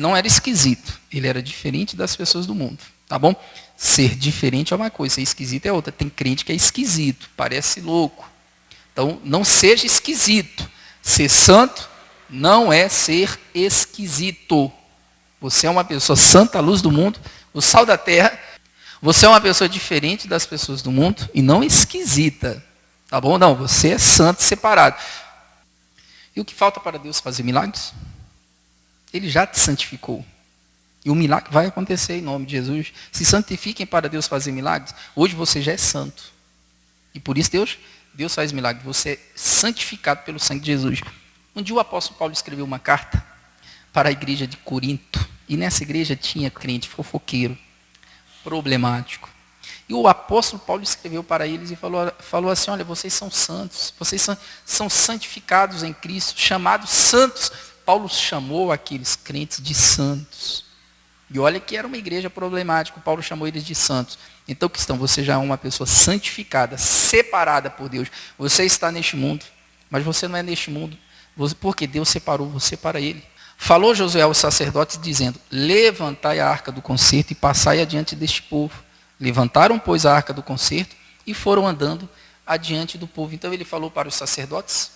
não era esquisito. Ele era diferente das pessoas do mundo. Tá bom? Ser diferente é uma coisa, ser esquisito é outra. Tem crente que é esquisito, parece louco. Então, não seja esquisito. Ser santo não é ser esquisito. Você é uma pessoa santa, a luz do mundo, o sal da terra. Você é uma pessoa diferente das pessoas do mundo e não esquisita. Tá bom? Não, você é santo, separado. E o que falta para Deus fazer milagres? Ele já te santificou. E o milagre vai acontecer em nome de Jesus. Se santifiquem para Deus fazer milagres. Hoje você já é santo. E por isso Deus faz milagre. Você é santificado pelo sangue de Jesus. Um dia o apóstolo Paulo escreveu uma carta para a igreja de Corinto. E nessa igreja tinha crente fofoqueiro, problemático. E o apóstolo Paulo escreveu para eles e falou assim, olha, vocês são santos. Vocês são santificados em Cristo, chamados santos. Paulo chamou aqueles crentes de santos. E olha que era uma igreja problemática, Paulo chamou eles de santos. Então, cristão, você já é uma pessoa santificada, separada por Deus. Você está neste mundo, mas você não é neste mundo, porque Deus separou você para Ele. Falou Josué aos sacerdotes, dizendo, levantai a arca do concerto e passai adiante deste povo. Levantaram, pois, a arca do concerto e foram andando adiante do povo. Então, ele falou para os sacerdotes,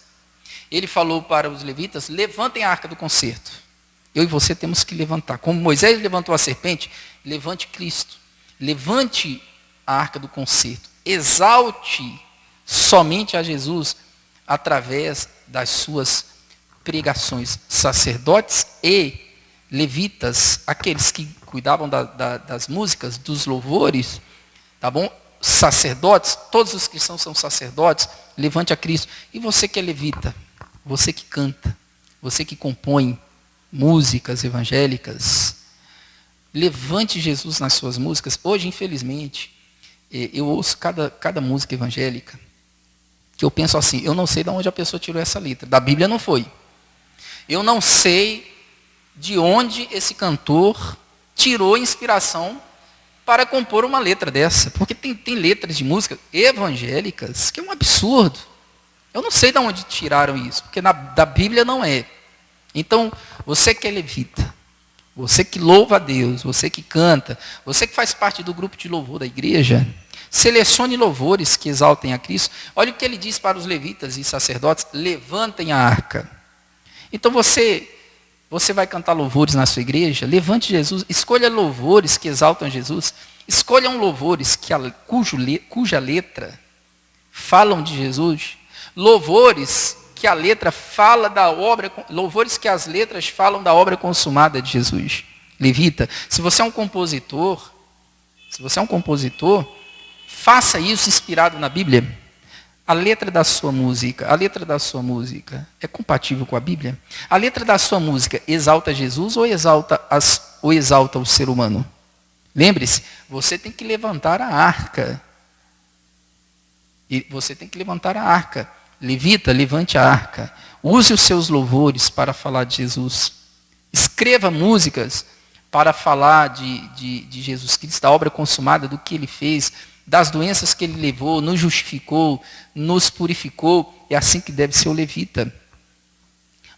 ele falou para os levitas, levantem a arca do concerto. Eu e você temos que levantar. Como Moisés levantou a serpente, levante Cristo. Levante a arca do concerto. Exalte somente a Jesus através das suas pregações. Sacerdotes e levitas, aqueles que cuidavam das músicas, dos louvores, tá bom? Sacerdotes, todos os cristãos são sacerdotes, levante a Cristo. E você que é levita, você que canta, você que compõe músicas evangélicas, levante Jesus nas suas músicas. Hoje, infelizmente, eu ouço cada música evangélica que eu penso assim, eu não sei de onde a pessoa tirou essa letra. Da Bíblia não foi. Eu não sei de onde esse cantor tirou inspiração para compor uma letra dessa. Porque tem letras de música evangélicas que é um absurdo. Eu não sei de onde tiraram isso, porque da Bíblia não é. Então, você que é levita, você que louva a Deus, você que canta, você que faz parte do grupo de louvor da igreja, selecione louvores que exaltem a Cristo. Olha o que ele diz para os levitas e sacerdotes: levantem a arca. Então você vai cantar louvores na sua igreja, levante Jesus, escolha louvores que exaltam Jesus, escolham louvores cuja letra falam de Jesus, louvores que a letra fala da obra, louvores que as letras falam da obra consumada de Jesus. Levita, se você é um compositor, faça isso inspirado na Bíblia. A letra da sua música é compatível com a Bíblia? A letra da sua música exalta Jesus ou exalta o ser humano? Lembre-se, você tem que levantar a arca. Levita, levante a arca. Use os seus louvores para falar de Jesus. Escreva músicas para falar de Jesus Cristo, da obra consumada, do que ele fez, das doenças que ele levou, nos justificou, nos purificou. É assim que deve ser o levita.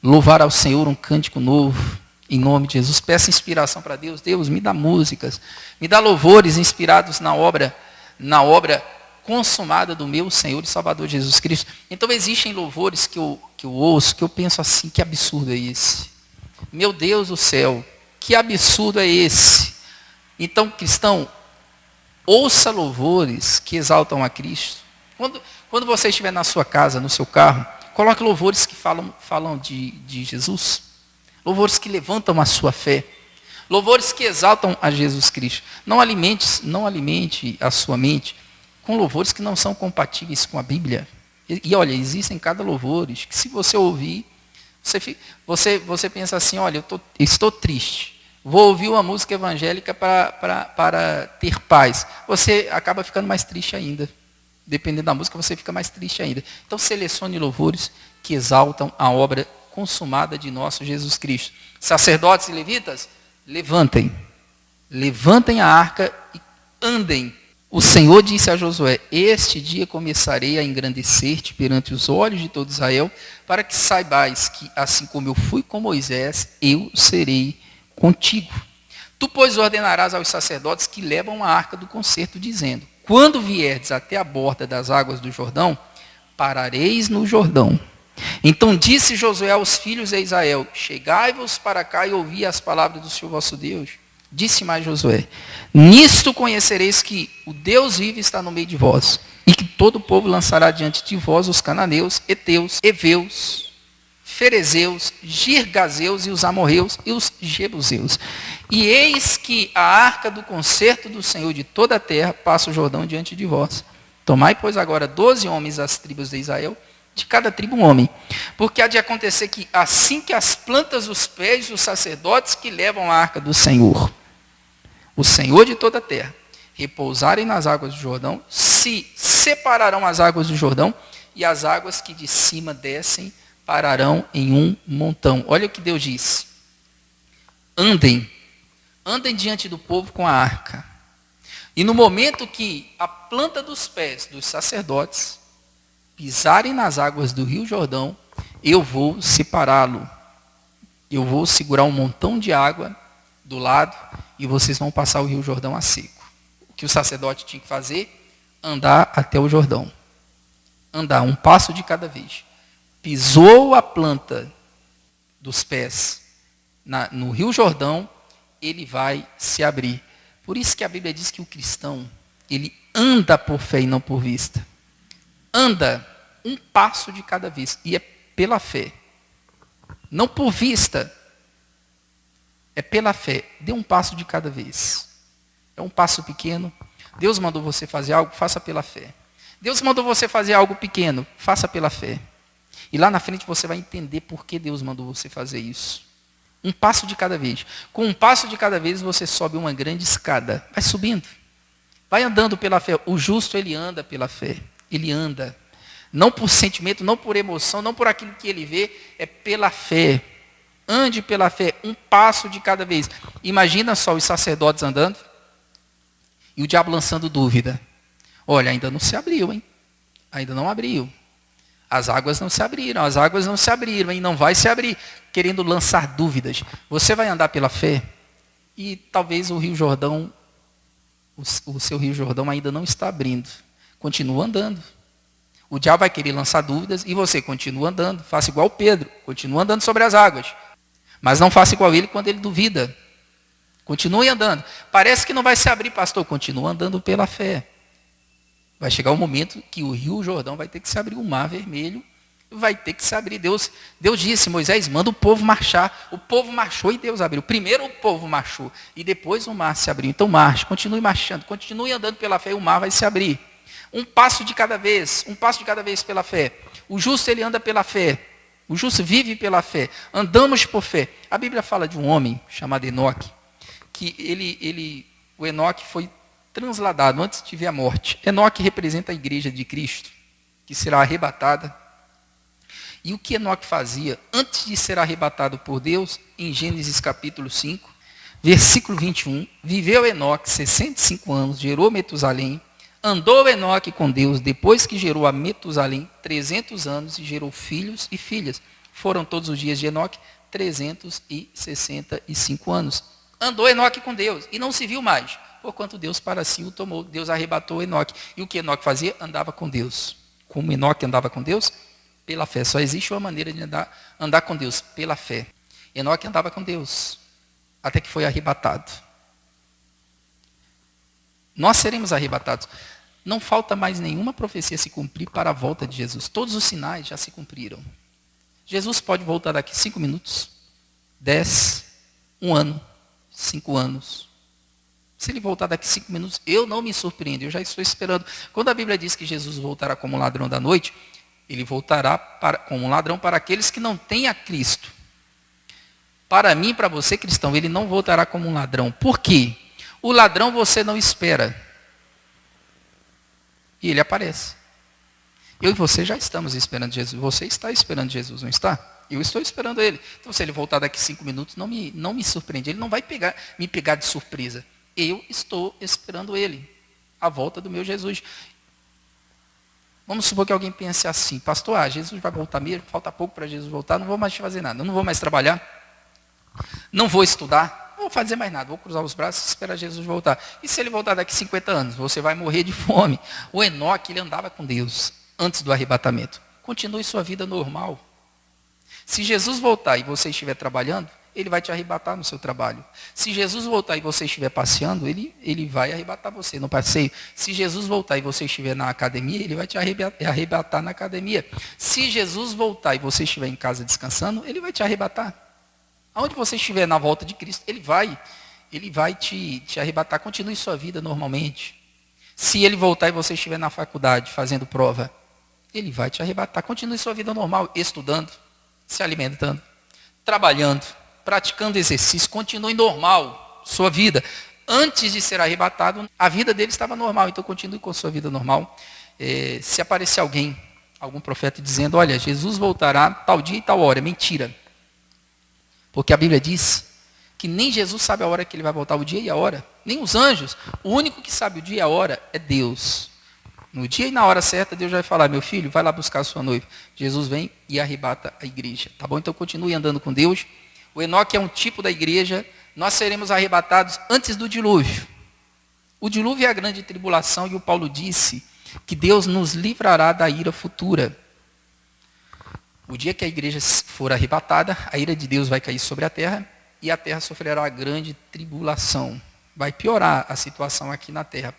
Louvar ao Senhor um cântico novo, em nome de Jesus. Peça inspiração para Deus. Deus, me dá músicas, me dá louvores inspirados na obra consumada do meu Senhor e Salvador Jesus Cristo. Então existem louvores que eu ouço, que eu penso assim, que absurdo é esse? Meu Deus do céu, que absurdo é esse? Então, cristão, ouça louvores que exaltam a Cristo. Quando você estiver na sua casa, no seu carro, coloque louvores que falam de Jesus. Louvores que levantam a sua fé. Louvores que exaltam a Jesus Cristo. Não alimente a sua mente com louvores que não são compatíveis com a Bíblia. E olha, existem cada louvores que, se você ouvir, você pensa assim: olha, eu estou triste. Vou ouvir uma música evangélica para ter paz. Você acaba ficando mais triste ainda. Dependendo da música, você fica mais triste ainda. Então, selecione louvores que exaltam a obra consumada de nosso Jesus Cristo. Sacerdotes e levitas, levantem a arca e andem. O Senhor disse a Josué: este dia começarei a engrandecer-te perante os olhos de todo Israel, para que saibais que, assim como eu fui com Moisés, eu serei contigo. Tu, pois, ordenarás aos sacerdotes que levam a arca do concerto, dizendo: quando vierdes até a borda das águas do Jordão, parareis no Jordão. Então disse Josué aos filhos de Israel: chegai-vos para cá e ouvi as palavras do Senhor vosso Deus. Disse mais Josué: nisto conhecereis que o Deus vivo está no meio de vós, e que todo o povo lançará diante de vós os cananeus, heteus, heveus, ferezeus, girgazeus e os amorreus e os jebuseus. E eis que a arca do concerto do Senhor de toda a terra passa o Jordão diante de vós. Tomai, pois, agora 12 homens das tribos de Israel, de cada tribo um homem. Porque há de acontecer que, assim que as plantas dos pés dos sacerdotes que levam a arca do Senhor, o Senhor de toda a terra, repousarem nas águas do Jordão, se separarão as águas do Jordão, e as águas que de cima descem pararão em um montão. Olha o que Deus diz: andem diante do povo com a arca. E no momento que a planta dos pés dos sacerdotes pisarem nas águas do rio Jordão, eu vou separá-lo. Eu vou segurar um montão de água do lado e vocês vão passar o rio Jordão a seco. O que o sacerdote tinha que fazer? Andar até o Jordão. Andar um passo de cada vez. Pisou a planta dos pés no rio Jordão, ele vai se abrir. Por isso que a Bíblia diz que o cristão, ele anda por fé e não por vista. Anda um passo de cada vez, e é pela fé. Não por vista, é pela fé. Dê um passo de cada vez. É um passo pequeno. Deus mandou você fazer algo, faça pela fé. Deus mandou você fazer algo pequeno, faça pela fé. E lá na frente você vai entender por que Deus mandou você fazer isso. Um passo de cada vez. Com um passo de cada vez você sobe uma grande escada. Vai subindo. Vai andando pela fé. O justo, ele anda pela fé. Ele anda. Não por sentimento, não por emoção, não por aquilo que ele vê, é pela fé. Ande pela fé, um passo de cada vez. Imagina só os sacerdotes andando e o diabo lançando dúvida. Olha, ainda não se abriu, hein? Ainda não abriu. As águas não se abriram, hein? Não vai se abrir. Querendo lançar dúvidas. Você vai andar pela fé e talvez o Rio Jordão, o seu Rio Jordão ainda não está abrindo. Continua andando. O diabo vai querer lançar dúvidas e você continua andando. Faça igual Pedro, continua andando sobre as águas. Mas não faça igual ele quando ele duvida. Continue andando. Parece que não vai se abrir, pastor. Continua andando pela fé. Vai chegar um momento que o Rio Jordão vai ter que se abrir, o Mar Vermelho vai ter que se abrir. Deus disse, Moisés, manda o povo marchar. O povo marchou e Deus abriu. Primeiro o povo marchou e depois o mar se abriu. Então marche, continue marchando, continue andando pela fé e o mar vai se abrir. Um passo de cada vez pela fé. O justo, ele anda pela fé. O justo vive pela fé. Andamos por fé. A Bíblia fala de um homem chamado Enoque, que o Enoque foi transladado antes de ver a morte. Enoque representa a igreja de Cristo, que será arrebatada. E o que Enoque fazia antes de ser arrebatado por Deus, em Gênesis capítulo 5, versículo 21, viveu Enoque 65 anos, gerou Metusalém, andou Enoque com Deus, depois que gerou a Metusalém 300 anos e gerou filhos e filhas. Foram todos os dias de Enoque 365 anos. Andou Enoque com Deus e não se viu mais, porquanto Deus para si o tomou. Deus arrebatou Enoque. E o que Enoque fazia? Andava com Deus. Como Enoque andava com Deus? Pela fé. Só existe uma maneira de andar com Deus, pela fé. Enoque andava com Deus, até que foi arrebatado. Nós seremos arrebatados. Não falta mais nenhuma profecia se cumprir para a volta de Jesus. Todos os sinais já se cumpriram. Jesus pode voltar daqui 5 minutos, 10, 1 ano, 5 anos. Se ele voltar daqui 5 minutos, eu não me surpreendo, eu já estou esperando. Quando a Bíblia diz que Jesus voltará como um ladrão da noite, ele voltará como um ladrão para aqueles que não têm a Cristo. Para mim, para você cristão, ele não voltará como um ladrão. Por quê? O ladrão você não espera. E ele aparece. Eu e você já estamos esperando Jesus. Você está esperando Jesus, não está? Eu estou esperando ele. Então, se ele voltar daqui 5 minutos, não me surpreende. Ele não vai me pegar de surpresa. Eu estou esperando ele. A volta do meu Jesus. Vamos supor que alguém pense assim, pastor, Jesus vai voltar mesmo, falta pouco para Jesus voltar, não vou mais fazer nada, não vou mais trabalhar, não vou estudar, não vou fazer mais nada, vou cruzar os braços e esperar Jesus voltar. E se ele voltar daqui 50 anos, você vai morrer de fome. O Enoque, ele andava com Deus antes do arrebatamento. Continue sua vida normal. Se Jesus voltar e você estiver trabalhando, ele vai te arrebatar no seu trabalho. Se Jesus voltar e você estiver passeando, ele vai arrebatar você no passeio. Se Jesus voltar e você estiver na academia, ele vai te arrebatar na academia. Se Jesus voltar e você estiver em casa descansando, ele vai te arrebatar. Aonde você estiver na volta de Cristo, ele vai te arrebatar. Continue sua vida normalmente. Se ele voltar e você estiver na faculdade fazendo prova, ele vai te arrebatar. Continue sua vida normal, estudando, se alimentando, trabalhando, praticando exercício, continue normal sua vida. Antes de ser arrebatado, a vida dele estava normal, então continue com sua vida normal. Se aparecer algum profeta dizendo, olha, Jesus voltará tal dia e tal hora, mentira. Porque a Bíblia diz que nem Jesus sabe a hora que ele vai voltar, o dia e a hora, nem os anjos. O único que sabe o dia e a hora é Deus. No dia e na hora certa, Deus vai falar, meu filho, vai lá buscar a sua noiva. Jesus vem e arrebata a igreja. Tá bom? Então continue andando com Deus. O Enoque é um tipo da igreja. Nós seremos arrebatados antes do dilúvio. O dilúvio é a grande tribulação e o Paulo disse que Deus nos livrará da ira futura. O dia que a igreja for arrebatada, a ira de Deus vai cair sobre a terra e a terra sofrerá a grande tribulação. Vai piorar a situação aqui na terra.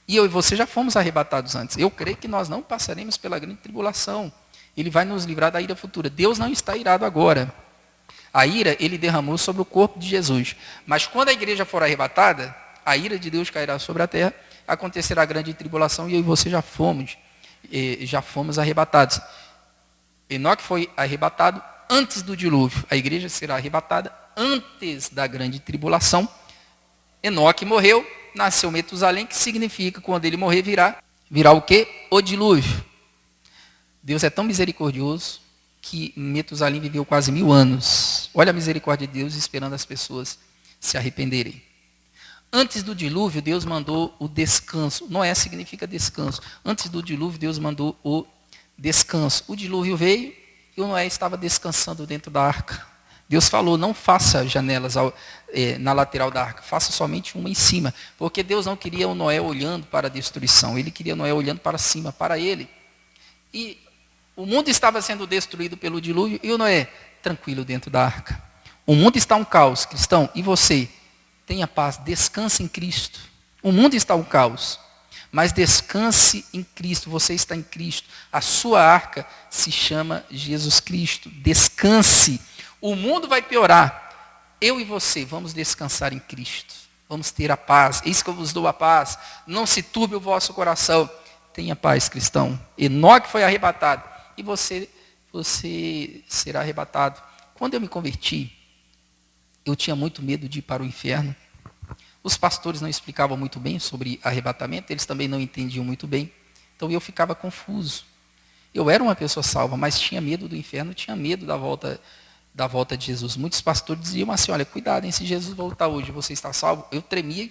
E eu e você já fomos arrebatados antes. Eu creio que nós não passaremos pela grande tribulação. Ele vai nos livrar da ira futura. Deus não está irado agora. A ira ele derramou sobre o corpo de Jesus. Mas quando a igreja for arrebatada, a ira de Deus cairá sobre a terra, acontecerá a grande tribulação e eu e você já fomos arrebatados. Enoque foi arrebatado antes do dilúvio. A igreja será arrebatada antes da grande tribulação. Enoque morreu, nasceu Metusalém, que significa quando ele morrer virá o quê? O dilúvio. Deus é tão misericordioso que Metusalim viveu quase 1000 anos. Olha a misericórdia de Deus esperando as pessoas se arrependerem. Antes do dilúvio, Deus mandou o descanso. Noé significa descanso. Antes do dilúvio, Deus mandou o descanso. O dilúvio veio e o Noé estava descansando dentro da arca. Deus falou, não faça janelas na lateral da arca, faça somente uma em cima. Porque Deus não queria o Noé olhando para a destruição, Ele queria o Noé olhando para cima, para Ele. E o mundo estava sendo destruído pelo dilúvio e o Noé, tranquilo dentro da arca. O mundo está um caos, cristão, e você, tenha paz, descanse em Cristo. O mundo está um caos, mas descanse em Cristo, você está em Cristo. A sua arca se chama Jesus Cristo, descanse. O mundo vai piorar, eu e você vamos descansar em Cristo. Vamos ter a paz, eis que eu vos dou a paz, não se turbe o vosso coração. Tenha paz, cristão. Enoque foi arrebatado e você será arrebatado. Quando eu me converti, eu tinha muito medo de ir para o inferno. Os pastores não explicavam muito bem sobre arrebatamento, eles também não entendiam muito bem. Então eu ficava confuso. Eu era uma pessoa salva, mas tinha medo do inferno, tinha medo da volta de Jesus. Muitos pastores diziam assim, olha, cuidado, hein, se Jesus voltar hoje, você está salvo? Eu tremia,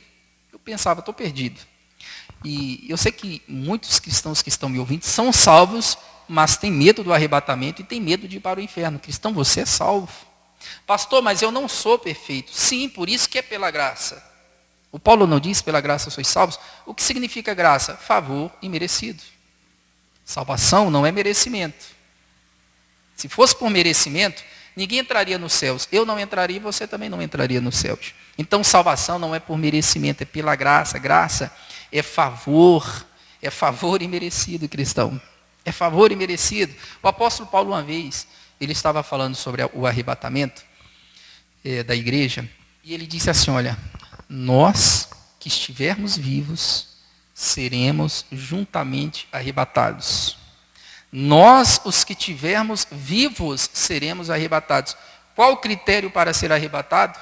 eu pensava, estou perdido. E eu sei que muitos cristãos que estão me ouvindo são salvos, mas têm medo do arrebatamento e têm medo de ir para o inferno. Cristão, você é salvo. Pastor, mas eu não sou perfeito. Sim, por isso que é pela graça. O Paulo não diz, pela graça sois salvos. O que significa graça? Favor imerecido. Salvação não é merecimento. Se fosse por merecimento, ninguém entraria nos céus. Eu não entraria e você também não entraria nos céus. Então, salvação não é por merecimento, é pela graça. Graça é favor imerecido, cristão. É favor imerecido. O apóstolo Paulo, uma vez, ele estava falando sobre o arrebatamento da igreja, e ele disse assim, olha, nós que estivermos vivos, seremos juntamente arrebatados. Nós, os que estivermos vivos, seremos arrebatados. Qual o critério para ser arrebatado?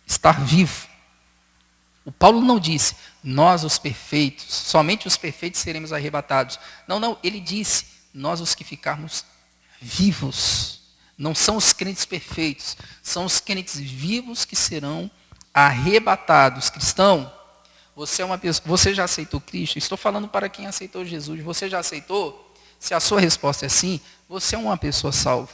Estar vivo. O Paulo não disse, nós os perfeitos, somente os perfeitos seremos arrebatados. Não, ele disse, nós os que ficarmos vivos. Não são os crentes perfeitos, são os crentes vivos que serão arrebatados. Cristão, você é uma pessoa, você já aceitou Cristo? Estou falando para quem aceitou Jesus. Você já aceitou? Se a sua resposta é sim, você é uma pessoa salva.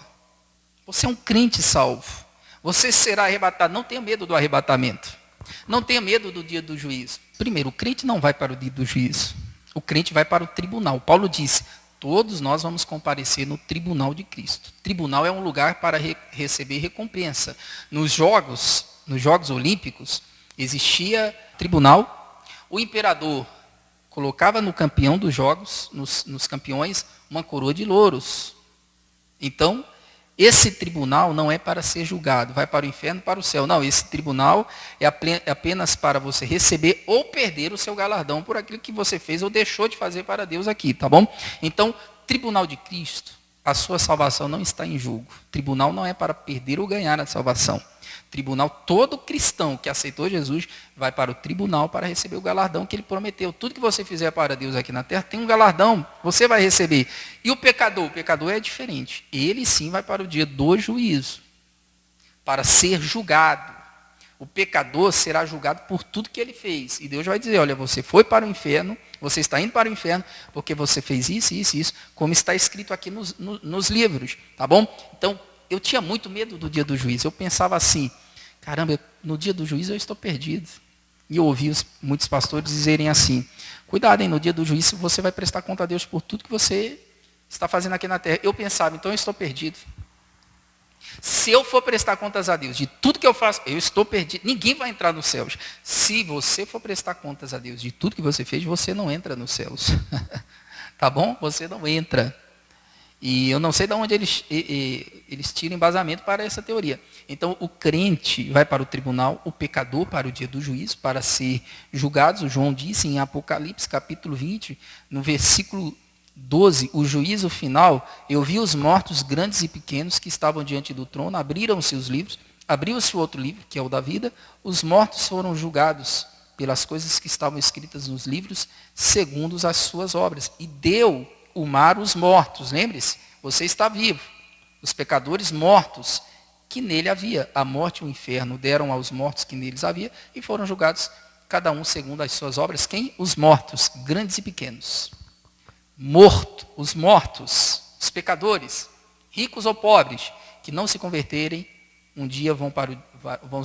Você é um crente salvo. Você será arrebatado. Não tenha medo do arrebatamento. Não tenha medo do dia do juízo. Primeiro, o crente não vai para o dia do juízo. O crente vai para o tribunal. Paulo disse, todos nós vamos comparecer no tribunal de Cristo. Tribunal é um lugar para receber recompensa. Nos Jogos Olímpicos, existia tribunal. O imperador colocava no campeão dos jogos, nos campeões, uma coroa de louros. Então, esse tribunal não é para ser julgado, vai para o inferno, para o céu. Não, esse tribunal é apenas para você receber ou perder o seu galardão por aquilo que você fez ou deixou de fazer para Deus aqui, tá bom? Então, tribunal de Cristo, a sua salvação não está em julgo. Tribunal não é para perder ou ganhar a salvação. Tribunal, todo cristão que aceitou Jesus vai para o tribunal para receber o galardão que ele prometeu. Tudo que você fizer para Deus aqui na terra tem um galardão, você vai receber. E o pecador é diferente. Ele sim vai para o dia do juízo, para ser julgado. O pecador será julgado por tudo que ele fez. E Deus vai dizer, olha, você foi para o inferno, você está indo para o inferno, porque você fez isso, isso, isso, como está escrito aqui nos livros, tá bom? Então, eu tinha muito medo do dia do juízo. Eu pensava assim, caramba, no dia do juízo eu estou perdido. E eu ouvi muitos pastores dizerem assim, cuidado, hein, no dia do juízo você vai prestar conta a Deus por tudo que você está fazendo aqui na terra. Eu pensava, então eu estou perdido. Se eu for prestar contas a Deus de tudo que eu faço, eu estou perdido. Ninguém vai entrar nos céus. Se você for prestar contas a Deus de tudo que você fez, você não entra nos céus. Tá bom? Você não entra. E eu não sei de onde eles tiram embasamento para essa teoria. Então, o crente vai para o tribunal, o pecador para o dia do juízo, para ser julgados. O João disse em Apocalipse, capítulo 20, no versículo 12, o juízo final, eu vi os mortos grandes e pequenos que estavam diante do trono, abriram-se os livros, abriu-se o outro livro, que é o da vida, os mortos foram julgados pelas coisas que estavam escritas nos livros, segundo as suas obras. E deu o mar os mortos. Lembre-se, você está vivo. Os pecadores mortos que nele havia. A morte e o inferno deram aos mortos que neles havia e foram julgados cada um segundo as suas obras. Quem? Os mortos, grandes e pequenos. Os mortos, os pecadores, ricos ou pobres, que não se converterem, um dia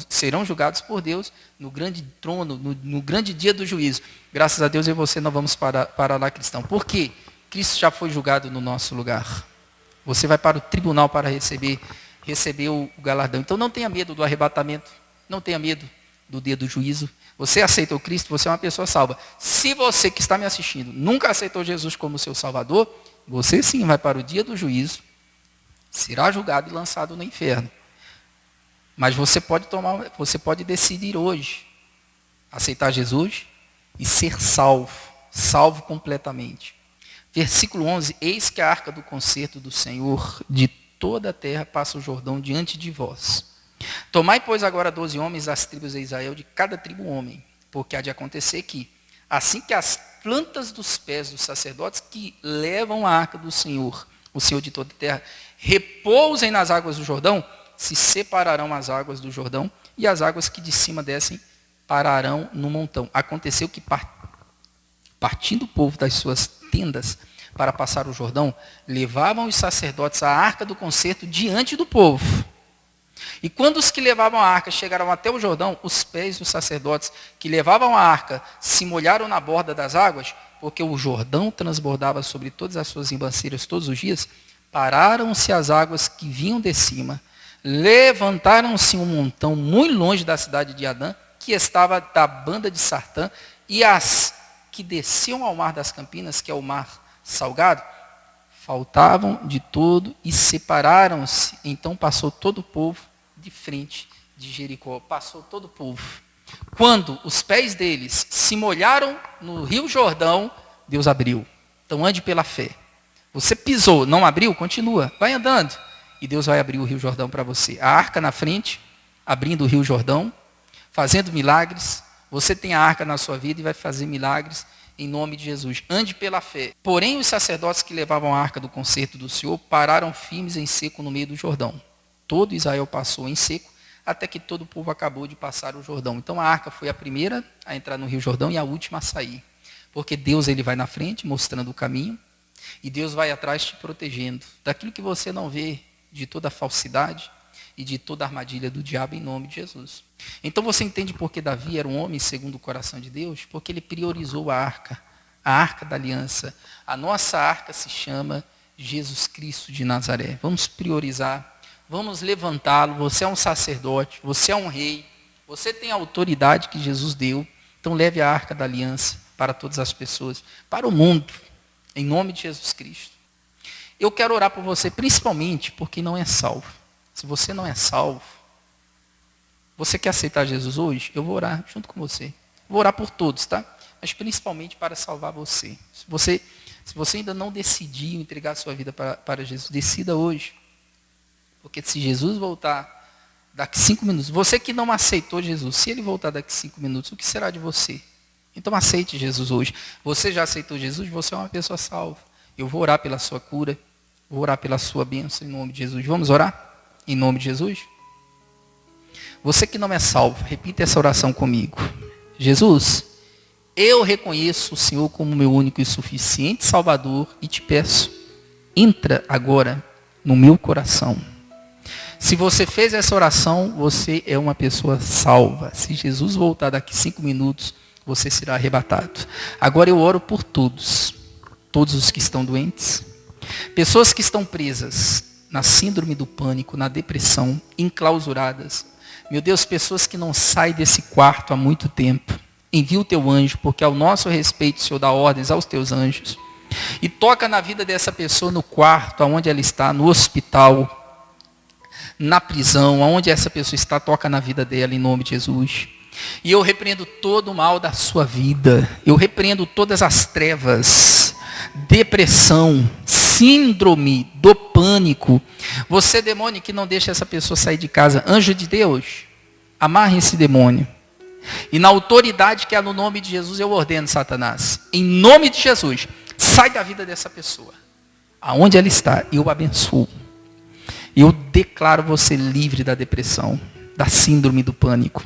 serão julgados por Deus no grande trono, no grande dia do juízo. Graças a Deus eu e você não vamos para lá, cristão. Por quê? Cristo já foi julgado no nosso lugar. Você vai para o tribunal para receber o galardão. Então não tenha medo do arrebatamento, não tenha medo do dia do juízo. Você aceitou Cristo, você é uma pessoa salva. Se você que está me assistindo nunca aceitou Jesus como seu Salvador, você sim vai para o dia do juízo, será julgado e lançado no inferno. Mas você pode decidir hoje aceitar Jesus e ser salvo completamente. Versículo 11, eis que a arca do concerto do Senhor de toda a terra passa o Jordão diante de vós. Tomai, pois, agora 12 homens das tribos de Israel, de cada tribo homem, porque há de acontecer que, assim que as plantas dos pés dos sacerdotes que levam a arca do Senhor, o Senhor de toda a terra, repousem nas águas do Jordão, se separarão as águas do Jordão, e as águas que de cima descem pararão no montão. Aconteceu que, partindo o povo das suas tendas para passar o Jordão, levavam os sacerdotes a arca do concerto diante do povo. E quando os que levavam a arca chegaram até o Jordão, os pés dos sacerdotes que levavam a arca se molharam na borda das águas, porque o Jordão transbordava sobre todas as suas ribanceiras todos os dias. Pararam-se as águas que vinham de cima, levantaram-se um montão muito longe da cidade de Adã, que estava da banda de Sartã, e as que desciam ao mar das Campinas, que é o mar salgado, faltavam de todo e separaram-se. Então passou todo o povo de frente de Jericó. Passou todo o povo. Quando os pés deles se molharam no rio Jordão, Deus abriu. Então ande pela fé. Você pisou, não abriu? Continua. Vai andando. E Deus vai abrir o rio Jordão para você. A arca na frente, abrindo o rio Jordão, fazendo milagres. Você tem a arca na sua vida e vai fazer milagres em nome de Jesus. Ande pela fé. Porém, os sacerdotes que levavam a arca do concerto do Senhor pararam firmes em seco no meio do Jordão. Todo Israel passou em seco, até que todo o povo acabou de passar o Jordão. Então a arca foi a primeira a entrar no rio Jordão e a última a sair. Porque Deus ele vai na frente, mostrando o caminho, e Deus vai atrás te protegendo daquilo que você não vê, de toda a falsidade e de toda a armadilha do diabo, em nome de Jesus. Então você entende por que Davi era um homem segundo o coração de Deus? Porque ele priorizou a arca da aliança. A nossa arca se chama Jesus Cristo de Nazaré. Vamos priorizar, vamos levantá-lo. Você é um sacerdote, você é um rei, você tem a autoridade que Jesus deu. Então leve a arca da aliança para todas as pessoas, para o mundo, em nome de Jesus Cristo. Eu quero orar por você, principalmente porque não é salvo. Se você não é salvo, você quer aceitar Jesus hoje? Eu vou orar junto com você. Vou orar por todos, tá? Mas principalmente para salvar você. Se você ainda não decidiu entregar a sua vida para Jesus, decida hoje. Porque se Jesus voltar daqui 5 minutos, você que não aceitou Jesus, se ele voltar daqui 5 minutos, o que será de você? Então aceite Jesus hoje. Você já aceitou Jesus? Você é uma pessoa salva. Eu vou orar pela sua cura, vou orar pela sua bênção em nome de Jesus. Vamos orar? Em nome de Jesus? Você que não é salvo, repita essa oração comigo. Jesus, eu reconheço o Senhor como meu único e suficiente Salvador e te peço, entra agora no meu coração. Se você fez essa oração, você é uma pessoa salva. Se Jesus voltar daqui 5 minutos, você será arrebatado. Agora eu oro por todos os que estão doentes, pessoas que estão presas na síndrome do pânico, na depressão, enclausuradas. Meu Deus, pessoas que não saem desse quarto há muito tempo. Envia o teu anjo, porque ao nosso respeito, o Senhor dá ordens aos teus anjos. E toca na vida dessa pessoa no quarto, onde ela está, no hospital, na prisão, onde essa pessoa está, toca na vida dela em nome de Jesus. E eu repreendo todo o mal da sua vida. Eu repreendo todas as trevas, depressão, síndrome do pânico. Você, demônio, que não deixa essa pessoa sair de casa, anjo de Deus, amarre esse demônio. E na autoridade que há no nome de Jesus, eu ordeno, Satanás, em nome de Jesus, sai da vida dessa pessoa. Aonde ela está, eu abençoo. Eu declaro você livre da depressão, da síndrome do pânico.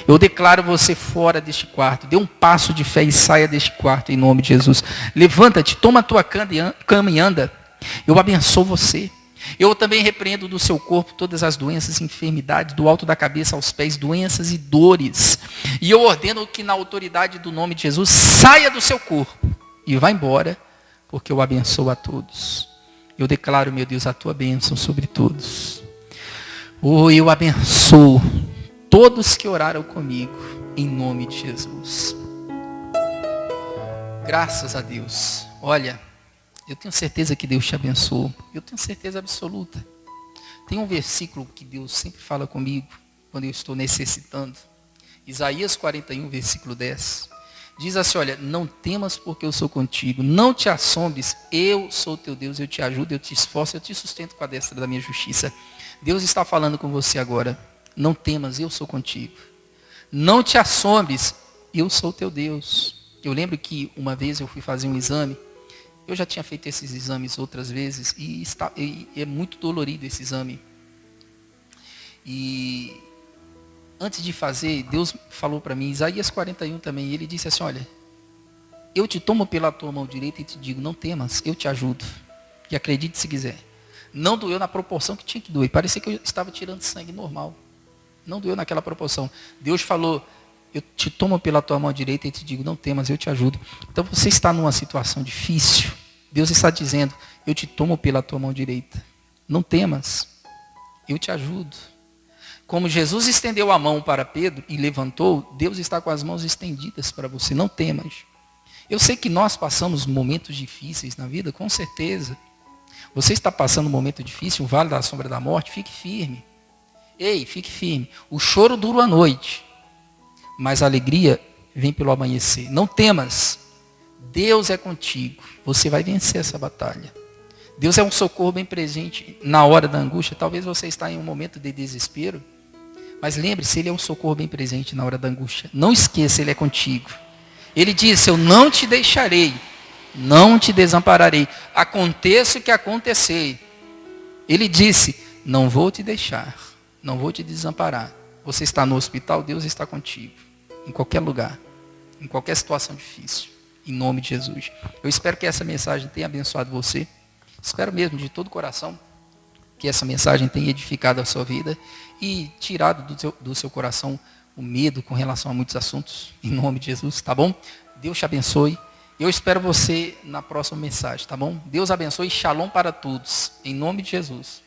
Eu declaro você fora deste quarto. Dê um passo de fé e saia deste quarto em nome de Jesus. Levanta-te, toma a tua cama e anda. Eu abençoo você. Eu também repreendo do seu corpo todas as doenças e enfermidades, do alto da cabeça aos pés, doenças e dores. E eu ordeno que na autoridade do nome de Jesus, saia do seu corpo e vá embora, porque eu abençoo a todos. Eu declaro, meu Deus, a tua bênção sobre todos. Oh, eu abençoo todos que oraram comigo, em nome de Jesus. Graças a Deus. Olha, eu tenho certeza que Deus te abençoou. Eu tenho certeza absoluta. Tem um versículo que Deus sempre fala comigo, quando eu estou necessitando. Isaías 41, versículo 10. Diz assim, olha, não temas porque eu sou contigo. Não te assombres, eu sou teu Deus, eu te ajudo, eu te esforço, eu te sustento com a destra da minha justiça. Deus está falando com você agora. Não temas, eu sou contigo. Não te assombres, eu sou teu Deus. Eu lembro que uma vez eu fui fazer um exame. Eu já tinha feito esses exames outras vezes. E é muito dolorido esse exame. E antes de fazer, Deus falou para mim, Isaías 41 também. Ele disse assim, olha, eu te tomo pela tua mão direita e te digo, não temas, eu te ajudo. E acredite se quiser. Não doeu na proporção que tinha que doer. Parecia que eu estava tirando sangue normal. Não doeu naquela proporção. Deus falou, eu te tomo pela tua mão direita e te digo, não temas, eu te ajudo. Então você está numa situação difícil. Deus está dizendo, eu te tomo pela tua mão direita. Não temas, eu te ajudo. Como Jesus estendeu a mão para Pedro e levantou, Deus está com as mãos estendidas para você. Não temas. Eu sei que nós passamos momentos difíceis na vida, com certeza. Você está passando um momento difícil, um vale da sombra da morte, fique firme. Ei, fique firme. O choro dura a noite, mas a alegria vem pelo amanhecer. Não temas. Deus é contigo. Você vai vencer essa batalha. Deus é um socorro bem presente na hora da angústia. Talvez você está em um momento de desespero, mas lembre-se, Ele é um socorro bem presente na hora da angústia. Não esqueça, Ele é contigo. Ele disse, eu não te deixarei, não te desampararei. Aconteça o que acontecer. Ele disse, não vou te deixar. Não vou te desamparar. Você está no hospital, Deus está contigo. Em qualquer lugar. Em qualquer situação difícil. Em nome de Jesus. Eu espero que essa mensagem tenha abençoado você. Espero mesmo de todo o coração que essa mensagem tenha edificado a sua vida e tirado do seu coração o medo com relação a muitos assuntos. Em nome de Jesus, tá bom? Deus te abençoe. Eu espero você na próxima mensagem, tá bom? Deus abençoe e shalom para todos. Em nome de Jesus.